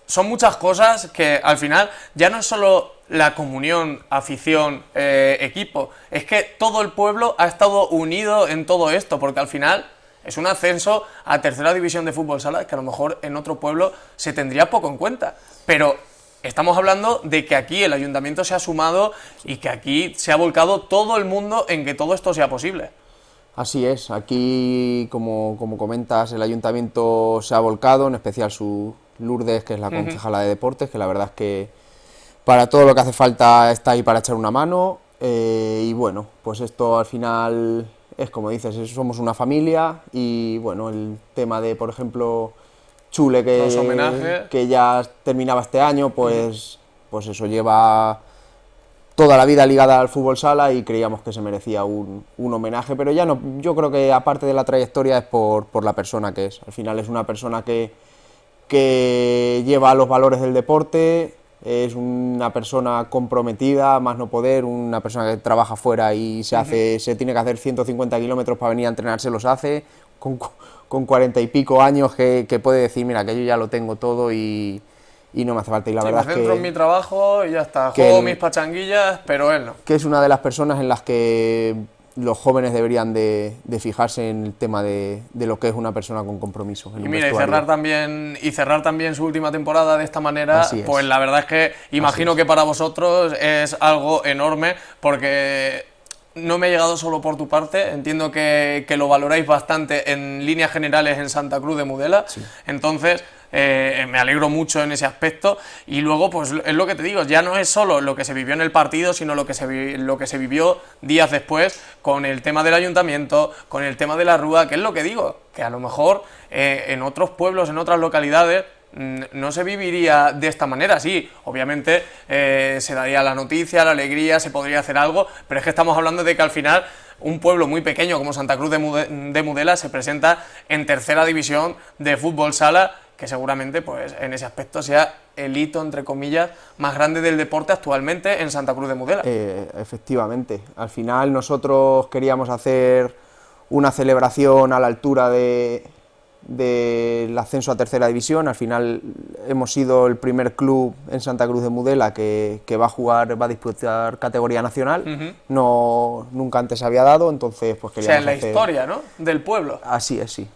Speaker 1: Son muchas cosas que al final ya no es solo la comunión, afición, equipo, es que todo el pueblo ha estado unido en todo esto, porque al final es un ascenso a tercera división de fútbol sala que a lo mejor en otro pueblo se tendría poco en cuenta, pero estamos hablando de que aquí el ayuntamiento se ha sumado y que aquí se ha volcado todo el mundo en que todo esto sea posible.
Speaker 7: Así es, aquí como comentas, el ayuntamiento se ha volcado, en especial su Lourdes, que es la concejala de deportes, que la verdad es que para todo lo que hace falta está ahí para echar una mano, y bueno, pues esto al final es como dices, somos una familia, y bueno, el tema de, por ejemplo, Chule, que ya terminaba este año, pues eso lleva toda la vida ligada al fútbol sala y creíamos que se merecía un homenaje, pero ya no, yo creo que aparte de la trayectoria es por la persona que es. Al final es una persona que lleva los valores del deporte, es una persona comprometida, más no poder, una persona que trabaja fuera y se tiene que hacer 150 kilómetros para venir a entrenar, se los hace, con 40 y pico años que puede decir, mira, que yo ya lo tengo todo y no me hace falta. Y la verdad
Speaker 1: me centro en mi trabajo y ya está, juego mis pachanguillas, pero él no.
Speaker 7: Que es una de las personas en las que los jóvenes deberían de fijarse en el tema de lo que es una persona con compromiso.
Speaker 1: Y mira, cerrar también su última temporada de esta manera, pues la verdad es que imagino que para vosotros es algo enorme, porque no me ha llegado solo por tu parte, entiendo que lo valoráis bastante en líneas generales en Santa Cruz de Mudela, sí. Entonces me alegro mucho en ese aspecto, y luego pues es lo que te digo, ya no es solo lo que se vivió en el partido, sino lo que se vivió días después con el tema del ayuntamiento, con el tema de la Rúa, que es lo que digo, que a lo mejor en otros pueblos, en otras localidades, no se viviría de esta manera. Sí, obviamente se daría la noticia, la alegría, se podría hacer algo, pero es que estamos hablando de que al final un pueblo muy pequeño como Santa Cruz de Mudela se presenta en tercera división de fútbol sala, que seguramente pues en ese aspecto sea el hito, entre comillas, más grande del deporte actualmente en Santa Cruz de Mudela.
Speaker 7: Efectivamente, al final nosotros queríamos hacer una celebración a la altura del ascenso a tercera división. Al final hemos sido el primer club en Santa Cruz de Mudela que va a disputar categoría nacional. Nunca antes se había dado, entonces pues queríamos
Speaker 1: en la historia, ¿no?, del pueblo.
Speaker 7: Así es, sí.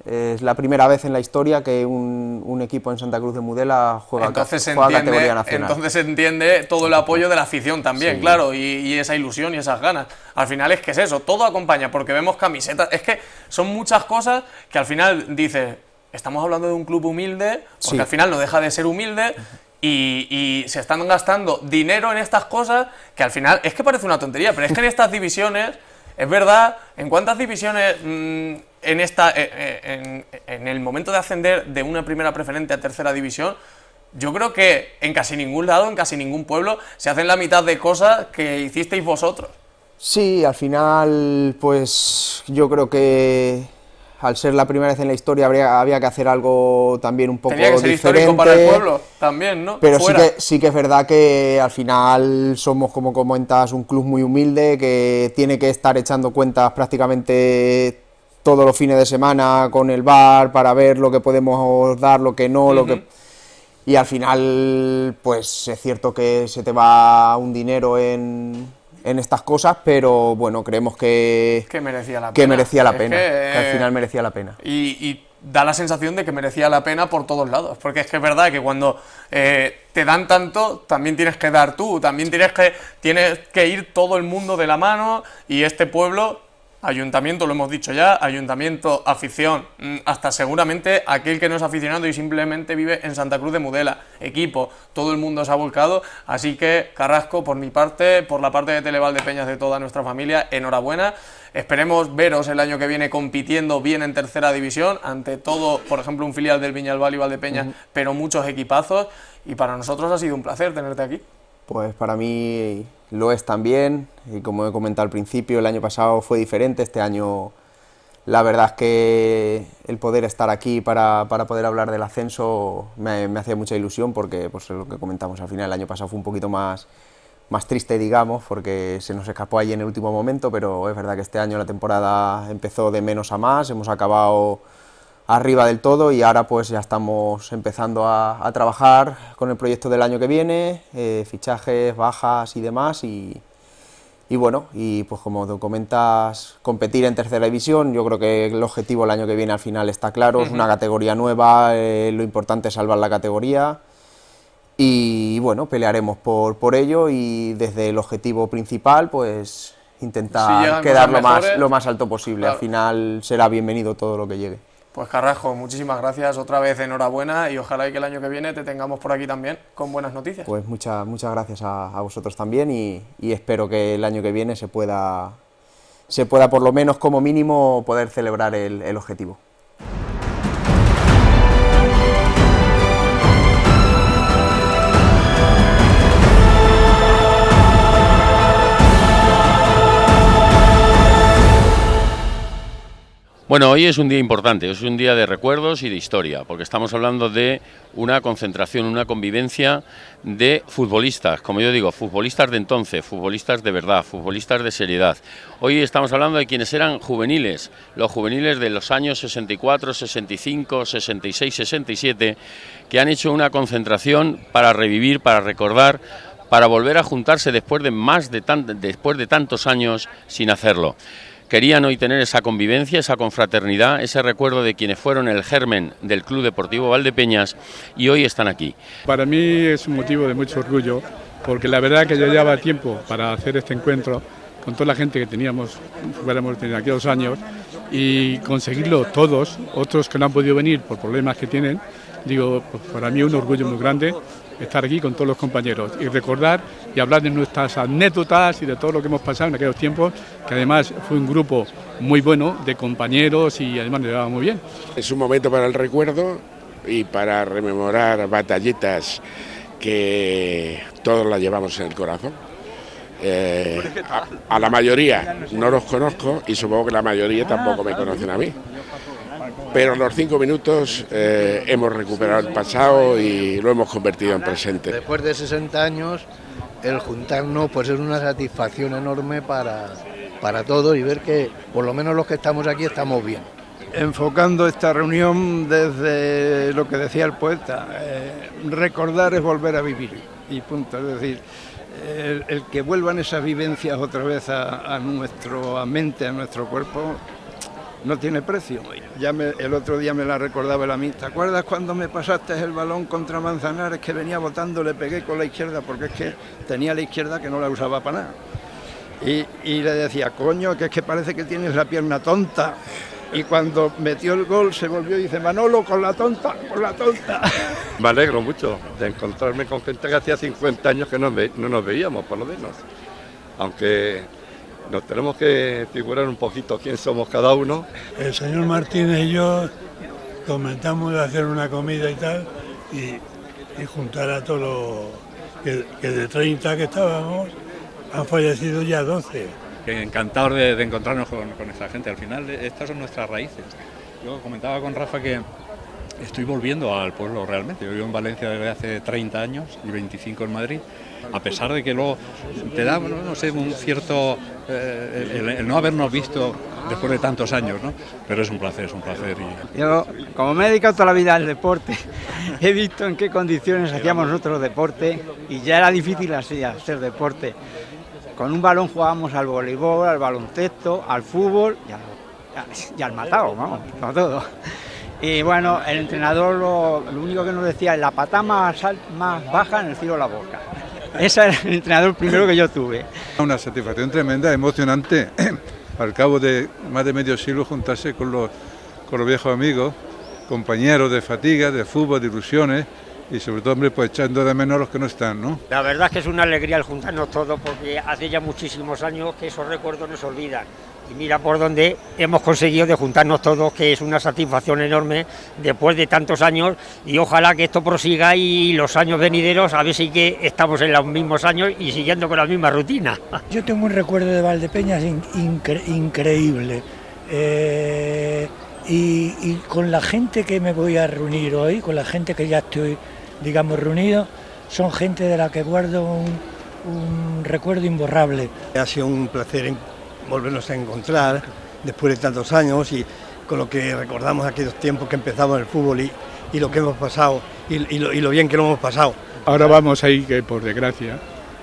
Speaker 7: Es la primera vez en la historia que un equipo en Santa Cruz de Mudela juega categoría nacional.
Speaker 1: Entonces se entiende todo el apoyo de la afición también, sí. Claro, y esa ilusión y esas ganas. Al final es que es eso, todo acompaña, porque vemos camisetas, es que son muchas cosas que al final dices, estamos hablando de un club humilde, porque sí, al final no deja de ser humilde, y se están gastando dinero en estas cosas que al final, es que parece una tontería, pero es que en estas divisiones, es verdad, ¿en cuántas divisiones en el momento de ascender de una primera preferente a tercera división? Yo creo que en casi ningún lado, en casi ningún pueblo, se hacen la mitad de cosas que hicisteis vosotros.
Speaker 7: Sí, al final, pues yo creo que al ser la primera vez en la historia había que hacer algo también un poco diferente. Tenía que ser histórico
Speaker 1: para el pueblo también, ¿no?
Speaker 7: Pero sí que es verdad que al final somos, como comentas, un club muy humilde que tiene que estar echando cuentas prácticamente todos los fines de semana con el bar para ver lo que podemos dar, lo que no, lo que... Y al final, pues es cierto que se te va un dinero en estas cosas, pero bueno, creemos que
Speaker 1: merecía la pena.
Speaker 7: Que al final merecía la pena.
Speaker 1: Y da la sensación de que merecía la pena por todos lados, porque es que es verdad que cuando te dan tanto, también tienes que dar tú, también tienes que ir todo el mundo de la mano, y este pueblo... Ayuntamiento, lo hemos dicho ya, ayuntamiento, afición, hasta seguramente aquel que no es aficionado y simplemente vive en Santa Cruz de Mudela, equipo, todo el mundo se ha volcado, así que Carrasco, por mi parte, por la parte de Televaldepeñas de toda nuestra familia, enhorabuena. Esperemos veros el año que viene compitiendo bien en tercera división, ante todo, por ejemplo, un filial del Viñalbal y Valdepeñas, pero muchos equipazos, y para nosotros ha sido un placer tenerte aquí.
Speaker 7: Pues para mí lo es también, y como he comentado al principio, el año pasado fue diferente, este año la verdad es que el poder estar aquí para poder hablar del ascenso me hacía mucha ilusión, porque pues lo que comentamos al final, el año pasado fue un poquito más triste, digamos, porque se nos escapó ahí en el último momento, pero es verdad que este año la temporada empezó de menos a más, hemos acabado arriba del todo, y ahora pues ya estamos empezando a trabajar con el proyecto del año que viene, fichajes, bajas y demás, y bueno, y pues como te comentas, competir en tercera división. Yo creo que el objetivo el año que viene al final está claro, es una categoría nueva, lo importante es salvar la categoría, y bueno, pelearemos por ello, y desde el objetivo principal pues intentar quedar lo más alto posible, claro. Al final será bienvenido todo lo que llegue.
Speaker 1: Pues Carrasco, muchísimas gracias, otra vez enhorabuena, y ojalá que el año que viene te tengamos por aquí también con buenas noticias.
Speaker 7: Pues muchas gracias a vosotros también, y espero que el año que viene se pueda por lo menos como mínimo poder celebrar el objetivo.
Speaker 8: Bueno, hoy es un día importante, es un día de recuerdos y de historia, porque estamos hablando de una concentración, una convivencia de futbolistas, como yo digo, futbolistas de entonces, futbolistas de verdad, futbolistas de seriedad. Hoy estamos hablando de quienes eran juveniles, los juveniles de los años 64, 65, 66, 67, que han hecho una concentración para revivir, para recordar, para volver a juntarse después de tantos años sin hacerlo. Querían hoy tener esa convivencia, esa confraternidad, ese recuerdo de quienes fueron el germen del Club Deportivo Valdepeñas, y hoy están aquí.
Speaker 9: Para mí es un motivo de mucho orgullo, porque la verdad que yo llevaba tiempo para hacer este encuentro con toda la gente que teníamos, fuéramos en aquellos años, y conseguirlo todos, otros que no han podido venir por problemas que tienen, digo, pues para mí es un orgullo muy grande estar aquí con todos los compañeros y recordar y hablar de nuestras anécdotas y de todo lo que hemos pasado en aquellos tiempos, que además fue un grupo muy bueno de compañeros y además nos llevaba muy bien.
Speaker 10: Es un momento para el recuerdo y para rememorar batallitas que todos las llevamos en el corazón. A la mayoría no los conozco y supongo que la mayoría tampoco me conocen a mí. Pero en los 5 minutos hemos recuperado el pasado y lo hemos convertido en presente.
Speaker 11: Después de 60 años, el juntarnos pues es una satisfacción enorme para todos y ver que por lo menos los que estamos aquí estamos bien.
Speaker 12: Enfocando esta reunión desde lo que decía el poeta, recordar es volver a vivir y punto, es decir, el que vuelvan esas vivencias otra vez a nuestra mente, a nuestro cuerpo, no tiene precio. El otro día me la recordaba el amigo. ¿Te acuerdas cuando me pasaste el balón contra Manzanares que venía botando, le pegué con la izquierda porque es que tenía la izquierda que no la usaba para nada? Y le decía, coño, que es que parece que tienes la pierna tonta. Y cuando metió el gol se volvió y dice, Manolo, con la tonta, con la tonta.
Speaker 13: Me alegro mucho de encontrarme con gente que hacía 50 años que no nos veíamos, por lo menos. Aunque nos tenemos que figurar un poquito quién somos cada uno.
Speaker 14: El señor Martínez y yo comentamos de hacer una comida y tal, y juntar a todos los que de 30 que estábamos, han fallecido ya 12.
Speaker 15: Encantados de encontrarnos con esta gente. Al final, estas son nuestras raíces. Yo comentaba con Rafa que estoy volviendo al pueblo realmente. Yo vivo en Valencia desde hace 30 años y 25 en Madrid. A pesar de que luego te da, no sé, un cierto... el no habernos visto después de tantos años, ¿no? Pero es un placer, es un placer.
Speaker 16: Yo, como me he dedicado toda la vida al deporte, he visto en qué condiciones hacíamos nosotros deporte y ya era difícil así hacer deporte. Con un balón jugábamos al voleibol, al baloncesto, al fútbol y al matado, vamos, a todo. Y bueno, el entrenador lo único que nos decía es la patada más baja en el cielo de la boca. Ese era el entrenador primero que yo tuve.
Speaker 17: Una satisfacción tremenda, emocionante, al cabo de más de medio siglo juntarse con los viejos amigos, compañeros de fatiga, de fútbol, de ilusiones, y sobre todo, hombre, pues echando de menos a los que no están, ¿no?
Speaker 18: La verdad es que es una alegría el juntarnos todos, porque hace ya muchísimos años que esos recuerdos no se olvidan. Y mira por dónde hemos conseguido de juntarnos todos, que es una satisfacción enorme después de tantos años, y ojalá que esto prosiga y los años venideros, a ver si que estamos en los mismos años y siguiendo con la misma rutina.
Speaker 19: Yo tengo un recuerdo de Valdepeñas increíble. Y con la gente que me voy a reunir hoy, con la gente que ya estoy, digamos, reunido, son gente de la que guardo un recuerdo imborrable.
Speaker 20: Ha sido un placer volvernos a encontrar después de tantos años y con lo que recordamos aquellos tiempos que empezamos el fútbol y lo que hemos pasado y lo bien que lo hemos pasado.
Speaker 9: Ahora vamos a ir, que por desgracia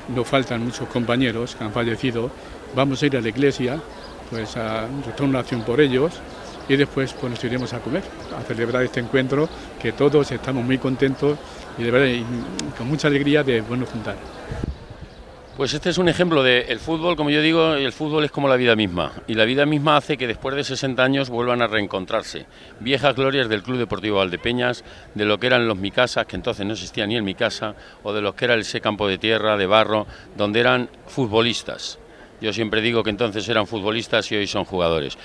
Speaker 9: nos faltan muchos compañeros que han fallecido, vamos a ir a la iglesia, pues a rezar una oración por ellos. Y después pues nos iremos a comer, a celebrar este encuentro, que todos estamos muy contentos y de verdad y con mucha alegría de vernos juntar.
Speaker 8: Pues este es un ejemplo del fútbol, como yo digo, el fútbol es como la vida misma, y la vida misma hace que después de 60 años vuelvan a reencontrarse. Viejas glorias del Club Deportivo Valdepeñas, de lo que eran los Micasas, que entonces no existía ni el Micasa, o de lo que era ese campo de tierra, de barro, donde eran futbolistas. Yo siempre digo que entonces eran futbolistas y hoy son jugadores.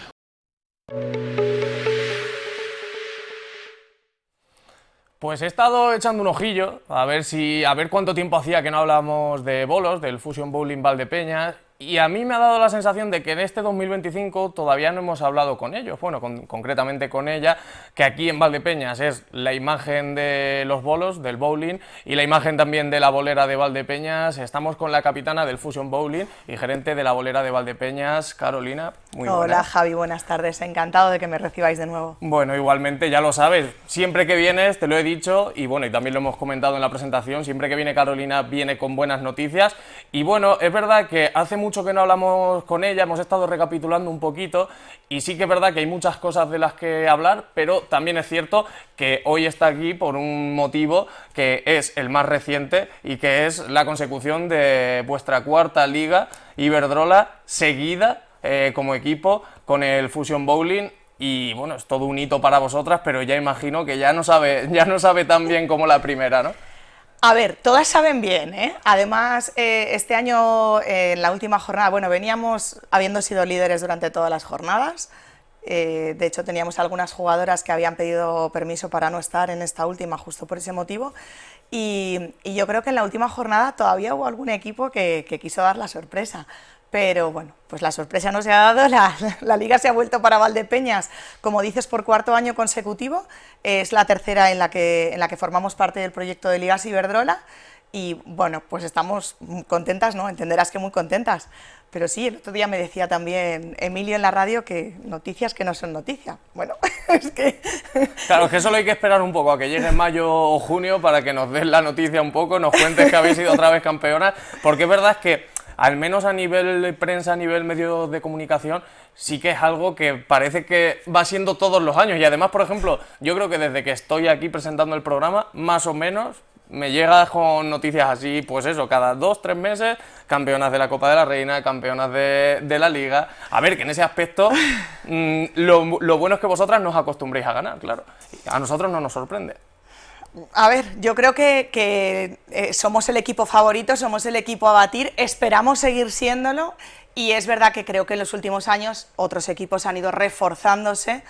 Speaker 1: Pues he estado echando un ojillo a ver cuánto tiempo hacía que no hablábamos de bolos, del Fusion Bowling Valdepeñas, y a mí me ha dado la sensación de que en este 2025 todavía no hemos hablado con ellos, bueno, concretamente con ella, que aquí en Valdepeñas es la imagen de los bolos, del bowling, y la imagen también de la bolera de Valdepeñas. Estamos con la capitana del Fusion Bowling y gerente de la bolera de Valdepeñas, Carolina. Muy
Speaker 21: Hola
Speaker 1: buenas.
Speaker 21: Javi, buenas tardes, encantado de que me recibáis de nuevo.
Speaker 1: Bueno, igualmente, ya lo sabes, siempre que vienes, te lo he dicho, y bueno, y también lo hemos comentado en la presentación, siempre que viene Carolina viene con buenas noticias, y bueno, es verdad que hace mucho que no hablamos con ella, hemos estado recapitulando un poquito, y sí que es verdad que hay muchas cosas de las que hablar, pero también es cierto que hoy está aquí por un motivo que es el más reciente, y que es la consecución de vuestra cuarta Liga Iberdrola seguida, como equipo con el Fusion Bowling, y bueno, es todo un hito para vosotras, pero ya imagino que ya no sabe tan bien como la primera, ¿no?
Speaker 21: A ver, todas saben bien, ¿eh? Además, este año, en la última jornada, bueno, veníamos habiendo sido líderes durante todas las jornadas, de hecho teníamos algunas jugadoras que habían pedido permiso para no estar en esta última justo por ese motivo, y yo creo que en la última jornada todavía hubo algún equipo que quiso dar la sorpresa. Pero bueno, pues la sorpresa no se ha dado, la Liga se ha vuelto para Valdepeñas, como dices, por cuarto año consecutivo, es la tercera en la que formamos parte del proyecto de Ligas Iberdrola, y bueno, pues estamos contentas, ¿no? Entenderás que muy contentas, pero sí, el otro día me decía también Emilio en la radio que noticias que no son noticias. Bueno, es que...
Speaker 1: Claro, es que solo hay que esperar un poco a que llegue mayo o junio para que nos des la noticia un poco, nos cuentes que habéis sido otra vez campeonas, porque es verdad que al menos a nivel de prensa, a nivel medios de comunicación, sí que es algo que parece que va siendo todos los años. Y además, por ejemplo, yo creo que desde que estoy aquí presentando el programa, más o menos, me llega con noticias así, pues eso, cada 2-3 meses, campeonas de la Copa de la Reina, campeonas de la Liga. A ver, que en ese aspecto, lo bueno es que vosotras nos acostumbréis a ganar, claro. A nosotros no nos sorprende.
Speaker 21: A ver, yo creo que somos el equipo favorito, somos el equipo a batir, esperamos seguir siéndolo, y es verdad que creo que en los últimos años otros equipos han ido reforzándose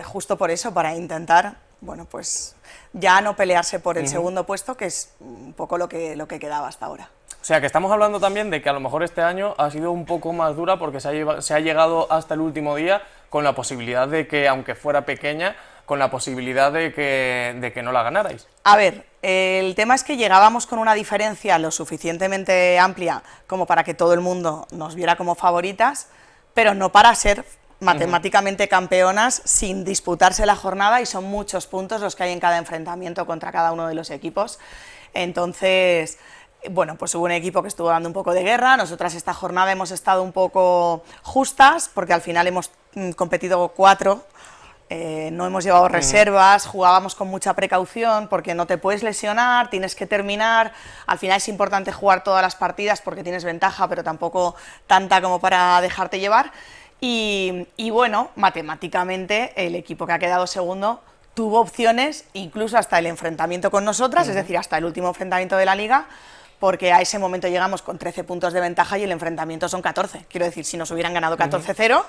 Speaker 21: justo por eso, para intentar, bueno, pues ya no pelearse por el segundo puesto, que es un poco lo que quedaba hasta ahora.
Speaker 1: O sea, que estamos hablando también de que a lo mejor este año ha sido un poco más dura porque se ha llegado hasta el último día con la posibilidad de que, aunque fuera pequeña, con la posibilidad de que no la ganarais.
Speaker 21: A ver, el tema es que llegábamos con una diferencia lo suficientemente amplia como para que todo el mundo nos viera como favoritas, pero no para ser matemáticamente campeonas sin disputarse la jornada, y son muchos puntos los que hay en cada enfrentamiento contra cada uno de los equipos. Entonces, bueno, pues hubo un equipo que estuvo dando un poco de guerra, nosotras esta jornada hemos estado un poco justas, porque al final hemos competido 4, no hemos llevado reservas, jugábamos con mucha precaución porque no te puedes lesionar, tienes que terminar, al final es importante jugar todas las partidas porque tienes ventaja, pero tampoco tanta como para dejarte llevar, y bueno, matemáticamente el equipo que ha quedado segundo tuvo opciones, incluso hasta el enfrentamiento con nosotras, es decir, hasta el último enfrentamiento de la Liga, porque a ese momento llegamos con 13 puntos de ventaja y el enfrentamiento son 14, quiero decir, si nos hubieran ganado 14-0,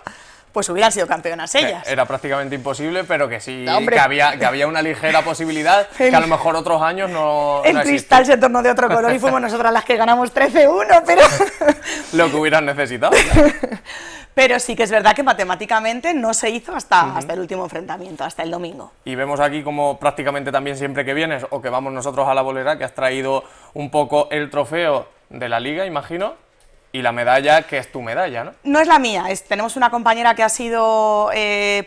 Speaker 21: pues hubieran sido campeonas ellas.
Speaker 1: Era prácticamente imposible, pero que sí,
Speaker 21: ¡Hombre!
Speaker 1: que había una ligera posibilidad, que a lo mejor otros años no
Speaker 21: El cristal se tornó de otro color y fuimos nosotras las que ganamos 13-1, pero...
Speaker 1: Lo que hubieran necesitado.
Speaker 21: Pero sí que es verdad que matemáticamente no se hizo hasta el último enfrentamiento, hasta el domingo.
Speaker 1: Y vemos aquí como prácticamente también siempre que vienes, o que vamos nosotros a la bolera, que has traído un poco el trofeo de la Liga, imagino, y la medalla, que es tu medalla, ¿no?
Speaker 21: No es la mía, tenemos una compañera que ha sido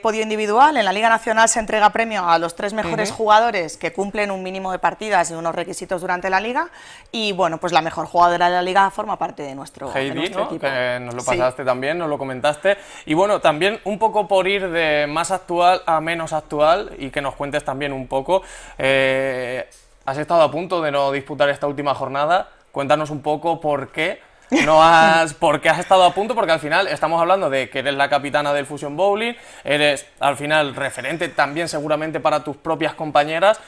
Speaker 21: podio individual. En la Liga Nacional se entrega premio a los 3 mejores jugadores que cumplen un mínimo de partidas y unos requisitos durante la Liga, y bueno, pues la mejor jugadora de la Liga forma parte de nuestro,
Speaker 1: Heidi, ¿no?
Speaker 21: equipo.
Speaker 1: Que nos lo pasaste también, nos lo comentaste, y bueno, también un poco por ir de más actual a menos actual, y que nos cuentes también un poco, has estado a punto de no disputar esta última jornada, cuéntanos un poco por qué porque has estado a punto, porque al final estamos hablando de que eres la capitana del Fusion Bowling, eres al final referente también seguramente para tus propias compañeras,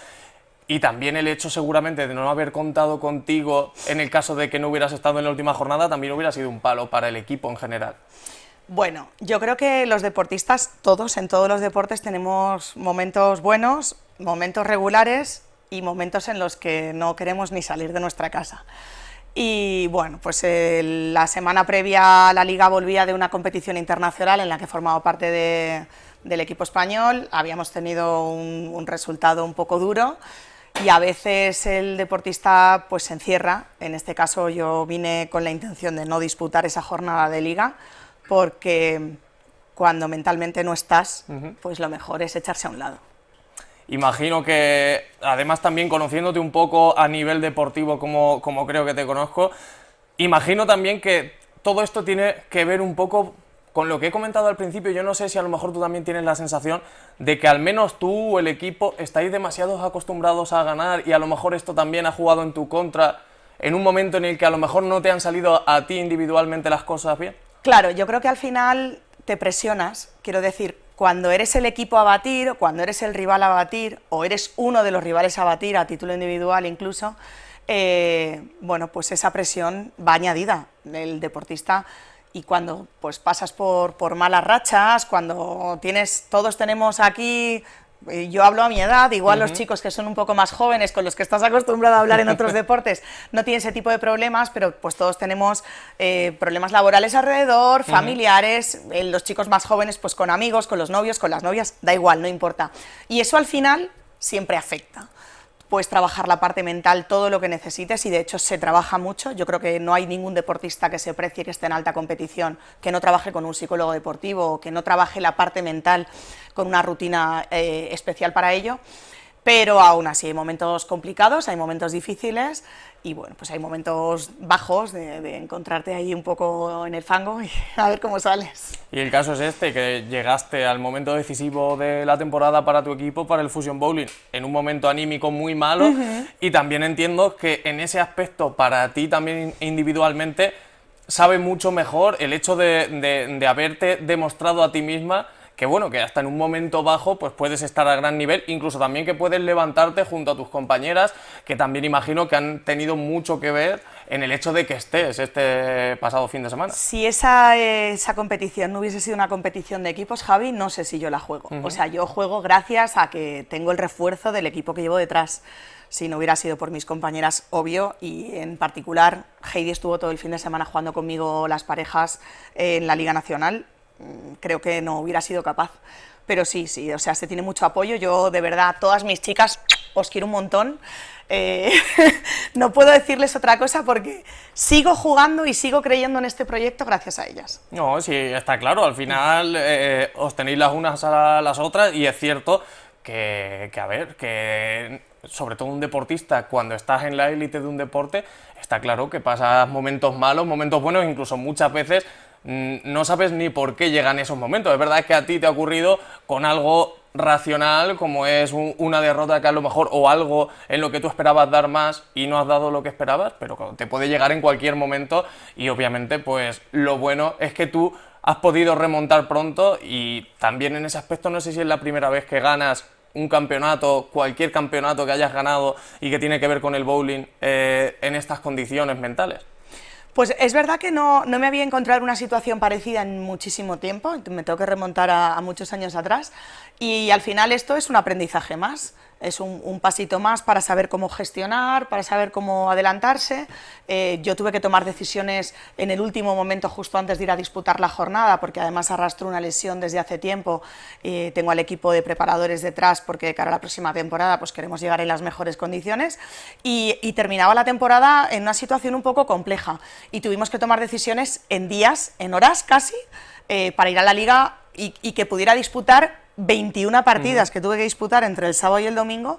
Speaker 1: y también el hecho seguramente de no haber contado contigo en el caso de que no hubieras estado en la última jornada también hubiera sido un palo para el equipo en general.
Speaker 21: Bueno, yo creo que los deportistas, todos, en todos los deportes tenemos momentos buenos, momentos regulares y momentos en los que no queremos ni salir de nuestra casa. Y bueno, pues la semana previa a la Liga volvía de una competición internacional en la que formaba parte del equipo español. Habíamos tenido un resultado un poco duro y a veces el deportista pues se encierra. En este caso yo vine con la intención de no disputar esa jornada de Liga porque cuando mentalmente no estás, pues lo mejor es echarse a un lado.
Speaker 1: Imagino que, además también conociéndote un poco a nivel deportivo como creo que te conozco, imagino también que todo esto tiene que ver un poco con lo que he comentado al principio. Yo no sé si a lo mejor tú también tienes la sensación de que al menos tú o el equipo estáis demasiado acostumbrados a ganar y a lo mejor esto también ha jugado en tu contra en un momento en el que a lo mejor no te han salido a ti individualmente las cosas bien.
Speaker 21: Claro, yo creo que al final te presionas, quiero decir, cuando eres el equipo a batir, cuando eres el rival a batir, o eres uno de los rivales a batir, a título individual incluso, bueno, pues esa presión va añadida. El deportista, y cuando pues pasas por malas rachas, cuando todos tenemos aquí, yo hablo a mi edad, igual los chicos que son un poco más jóvenes, con los que estás acostumbrado a hablar en otros deportes, no tienen ese tipo de problemas, pero pues todos tenemos problemas laborales alrededor, familiares, los chicos más jóvenes pues con amigos, con los novios, con las novias, da igual, no importa. Y eso al final siempre afecta. Puedes trabajar la parte mental, todo lo que necesites, y de hecho se trabaja mucho. Yo creo que no hay ningún deportista que se precie, que esté en alta competición, que no trabaje con un psicólogo deportivo, o que no trabaje la parte mental con una rutina especial para ello. Pero aún así hay momentos complicados, hay momentos difíciles, y bueno, pues hay momentos bajos de encontrarte ahí un poco en el fango y a ver cómo sales.
Speaker 1: Y el caso es este, que llegaste al momento decisivo de la temporada para tu equipo, para el Fusion Bowling, en un momento anímico muy malo, y también entiendo que en ese aspecto para ti también individualmente sabe mucho mejor el hecho de haberte demostrado a ti misma que bueno, que hasta en un momento bajo pues puedes estar a gran nivel, incluso también que puedes levantarte junto a tus compañeras, que también imagino que han tenido mucho que ver en el hecho de que estés este pasado fin de semana.
Speaker 21: Si esa competición no hubiese sido una competición de equipos, Javi, no sé si yo la juego. O sea, yo juego gracias a que tengo el refuerzo del equipo que llevo detrás. Si no hubiera sido por mis compañeras, obvio, y en particular Heidi estuvo todo el fin de semana jugando conmigo las parejas en la Liga Nacional, creo que no hubiera sido capaz. Pero sí, o sea, se tiene mucho apoyo. Yo, de verdad, todas mis chicas, os quiero un montón. No puedo decirles otra cosa porque sigo jugando y sigo creyendo en este proyecto gracias a ellas.
Speaker 1: No, sí, está claro, al final os tenéis las unas a las otras, y es cierto que a ver, que sobre todo un deportista, cuando estás en la élite de un deporte, está claro que pasas momentos malos, momentos buenos, incluso muchas veces no sabes ni por qué llegan esos momentos. Es verdad que a ti te ha ocurrido con algo racional, como es una derrota que a lo mejor, o algo en lo que tú esperabas dar más y no has dado lo que esperabas, pero te puede llegar en cualquier momento, y obviamente pues lo bueno es que tú has podido remontar pronto, y también en ese aspecto no sé si es la primera vez que ganas un campeonato, cualquier campeonato que hayas ganado y que tiene que ver con el bowling en estas condiciones mentales.
Speaker 21: Pues es verdad que no me había encontrado en una situación parecida en muchísimo tiempo, me tengo que remontar a muchos años atrás, y al final esto es un aprendizaje más, es un pasito más para saber cómo gestionar, para saber cómo adelantarse. Yo tuve que tomar decisiones en el último momento, justo antes de ir a disputar la jornada, porque además arrastro una lesión desde hace tiempo, tengo al equipo de preparadores detrás porque de cara a la próxima temporada pues queremos llegar en las mejores condiciones, y terminaba la temporada en una situación un poco compleja, y tuvimos que tomar decisiones en días, en horas casi, para ir a la liga y que pudiera disputar 21 partidas que tuve que disputar entre el sábado y el domingo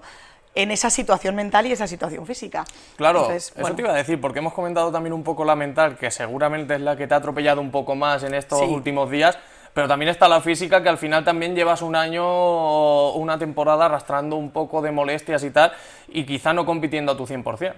Speaker 21: en esa situación mental y esa situación física.
Speaker 1: Claro,
Speaker 21: entonces,
Speaker 1: eso te iba a decir, porque hemos comentado también un poco la mental, que seguramente es la que te ha atropellado un poco más en estos últimos días, pero también está la física, que al final también llevas un año, una temporada arrastrando un poco de molestias y tal, y quizá no compitiendo a tu 100%.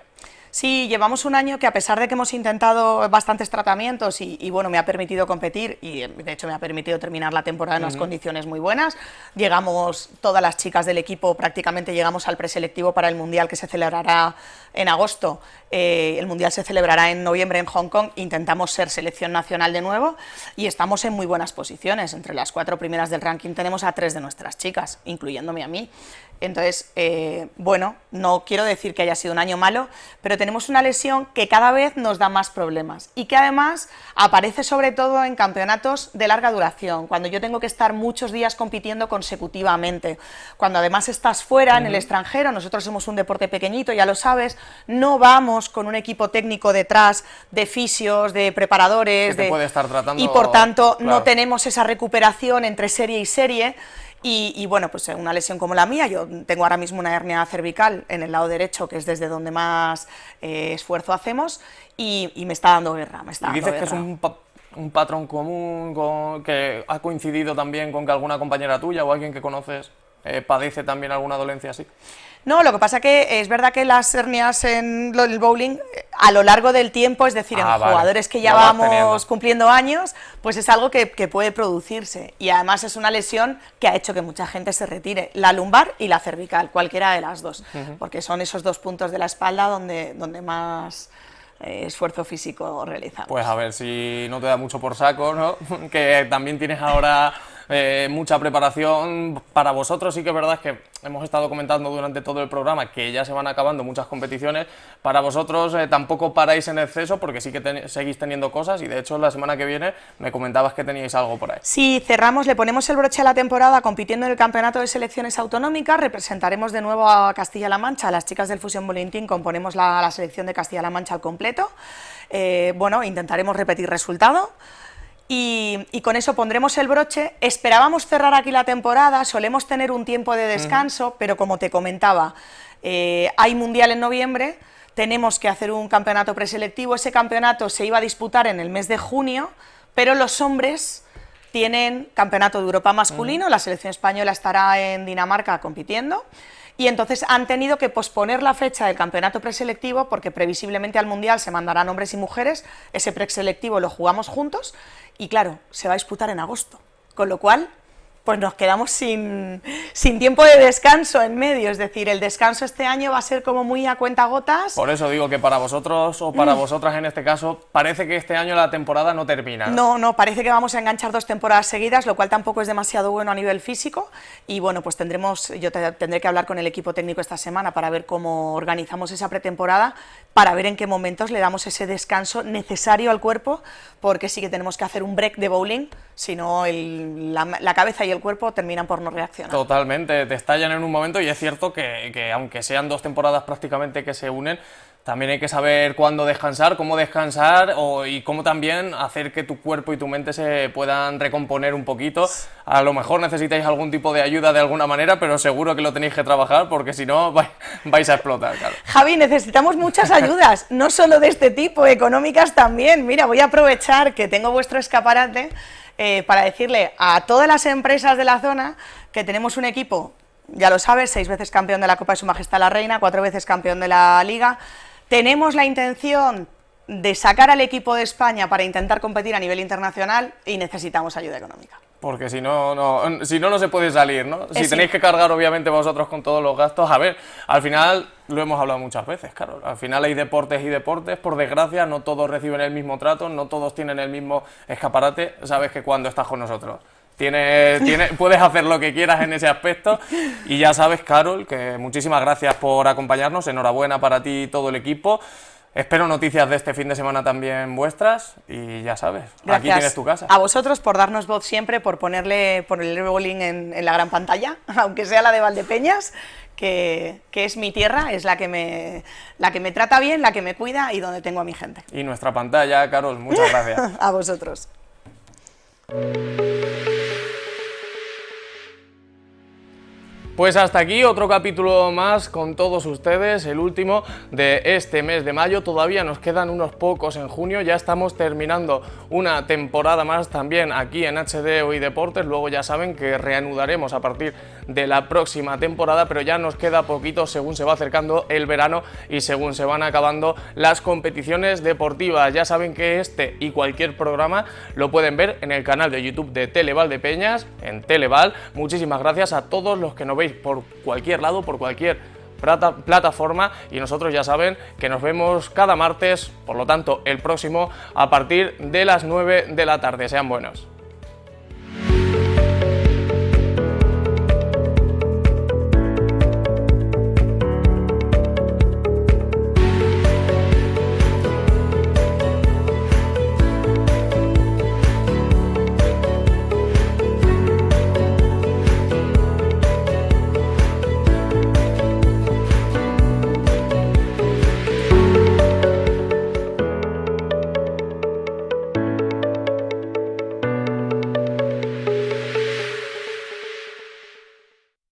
Speaker 21: Sí, llevamos un año que, a pesar de que hemos intentado bastantes tratamientos y bueno, me ha permitido competir, y de hecho me ha permitido terminar la temporada en unas condiciones muy buenas. Llegamos, todas las chicas del equipo prácticamente llegamos al preselectivo para el Mundial, que se celebrará en agosto. El Mundial se celebrará en noviembre en Hong Kong. Intentamos ser selección nacional de nuevo y estamos en muy buenas posiciones. Entre las 4 primeras del ranking tenemos a 3 de nuestras chicas, incluyéndome a mí. Entonces, bueno, no quiero decir que haya sido un año malo, pero tenemos una lesión que cada vez nos da más problemas y que además aparece sobre todo en campeonatos de larga duración, cuando yo tengo que estar muchos días compitiendo consecutivamente, cuando además estás fuera, en el extranjero. Nosotros somos un deporte pequeñito, ya lo sabes, no vamos con un equipo técnico detrás de fisios, de preparadores,
Speaker 1: que te puede estar tratando,
Speaker 21: y por tanto
Speaker 1: claro,
Speaker 21: no tenemos esa recuperación entre serie y serie. Y bueno, pues una lesión como la mía, yo tengo ahora mismo una hernia cervical en el lado derecho, que es desde donde más esfuerzo hacemos, y me está dando guerra.
Speaker 1: Y dices que es un patrón común que ha coincidido también con que alguna compañera tuya o alguien que conoces padece también alguna dolencia así.
Speaker 21: No, lo que pasa que es verdad que las hernias en el bowling a lo largo del tiempo, es decir, en jugadores que ya vamos cumpliendo años, pues es algo que puede producirse, y además es una lesión que ha hecho que mucha gente se retire, la lumbar y la cervical, cualquiera de las dos, porque son esos dos puntos de la espalda donde más esfuerzo físico realizamos.
Speaker 1: Pues a ver si no te da mucho por saco, ¿no? Que también tienes ahora mucha preparación para vosotros. Sí que es verdad que hemos estado comentando durante todo el programa que ya se van acabando muchas competiciones. Para vosotros tampoco paráis en exceso, porque sí que seguís teniendo cosas, y de hecho la semana que viene me comentabas que teníais algo por ahí.
Speaker 21: Sí, cerramos, le ponemos el broche a la temporada compitiendo en el campeonato de selecciones autonómicas. Representaremos de nuevo a Castilla-La Mancha. Las chicas del Fusion Bowling Team componemos la selección de Castilla-La Mancha al completo. Bueno, intentaremos repetir resultado. Y con eso pondremos el broche. Esperábamos cerrar aquí la temporada, solemos tener un tiempo de descanso, pero como te comentaba, hay mundial en noviembre, tenemos que hacer un campeonato preselectivo. Ese campeonato se iba a disputar en el mes de junio, pero los hombres tienen campeonato de Europa masculino, la selección española estará en Dinamarca compitiendo, y entonces han tenido que posponer la fecha del campeonato preselectivo, porque previsiblemente al mundial se mandarán hombres y mujeres. Ese preselectivo lo jugamos juntos y claro, se va a disputar en agosto, con lo cual pues nos quedamos sin tiempo de descanso en medio. Es decir, el descanso este año va a ser como muy a cuentagotas.
Speaker 1: Por eso digo que para vosotros, o para vosotras en este caso, parece que este año la temporada no termina, ¿no?
Speaker 21: No, parece que vamos a enganchar 2 temporadas seguidas, lo cual tampoco es demasiado bueno a nivel físico. Y bueno, pues yo tendré que hablar con el equipo técnico esta semana para ver cómo organizamos esa pretemporada, para ver en qué momentos le damos ese descanso necesario al cuerpo, porque sí que tenemos que hacer un break de bowling, si no la cabeza y el cuerpo terminan por no reaccionar.
Speaker 1: Totalmente, te estallan en un momento, y es cierto que aunque sean 2 temporadas prácticamente que se unen, también hay que saber cuándo descansar, cómo descansar, y cómo también hacer que tu cuerpo y tu mente se puedan recomponer un poquito. A lo mejor necesitáis algún tipo de ayuda de alguna manera, pero seguro que lo tenéis que trabajar, porque si no vais a explotar, claro.
Speaker 21: Javi, necesitamos muchas ayudas, no solo de este tipo, económicas también. Mira, voy a aprovechar que tengo vuestro escaparate para decirle a todas las empresas de la zona que tenemos un equipo, ya lo sabes, 6 veces campeón de la Copa de Su Majestad la Reina, 4 veces campeón de la Liga. Tenemos la intención de sacar al equipo de España para intentar competir a nivel internacional, y necesitamos ayuda económica.
Speaker 1: Porque si no, no se puede salir, ¿no? Si tenéis que cargar, obviamente, vosotros con todos los gastos. A ver, al final, lo hemos hablado muchas veces, claro. Al final hay deportes y deportes, por desgracia, no todos reciben el mismo trato, no todos tienen el mismo escaparate. Sabes que cuando estás con nosotros puedes hacer lo que quieras en ese aspecto. Y ya sabes, Carol, que muchísimas gracias por acompañarnos. Enhorabuena para ti y todo el equipo. Espero noticias de este fin de semana también vuestras, y ya sabes,
Speaker 21: gracias.
Speaker 1: Aquí tienes tu casa.
Speaker 21: A vosotros por darnos voz siempre, por ponerle el bowling en la gran pantalla, aunque sea la de Valdepeñas, que es mi tierra, es la que me trata bien, la que me cuida y donde tengo a mi gente.
Speaker 1: Y nuestra pantalla, Carol, muchas gracias.
Speaker 21: A vosotros.
Speaker 1: Pues hasta aquí otro capítulo más con todos ustedes, el último de este mes de mayo. Todavía nos quedan unos pocos en junio, ya estamos terminando una temporada más también aquí en HD Hoy Deportes. Luego ya saben que reanudaremos a partir de la próxima temporada, pero ya nos queda poquito según se va acercando el verano y según se van acabando las competiciones deportivas. Ya saben que este y cualquier programa lo pueden ver en el canal de YouTube de Televaldepeñas, en Televal. Muchísimas gracias a todos los que nos veis por cualquier lado, por cualquier plataforma, y nosotros ya saben que nos vemos cada martes, por lo tanto el próximo a partir de las 9 de la tarde. Sean buenos.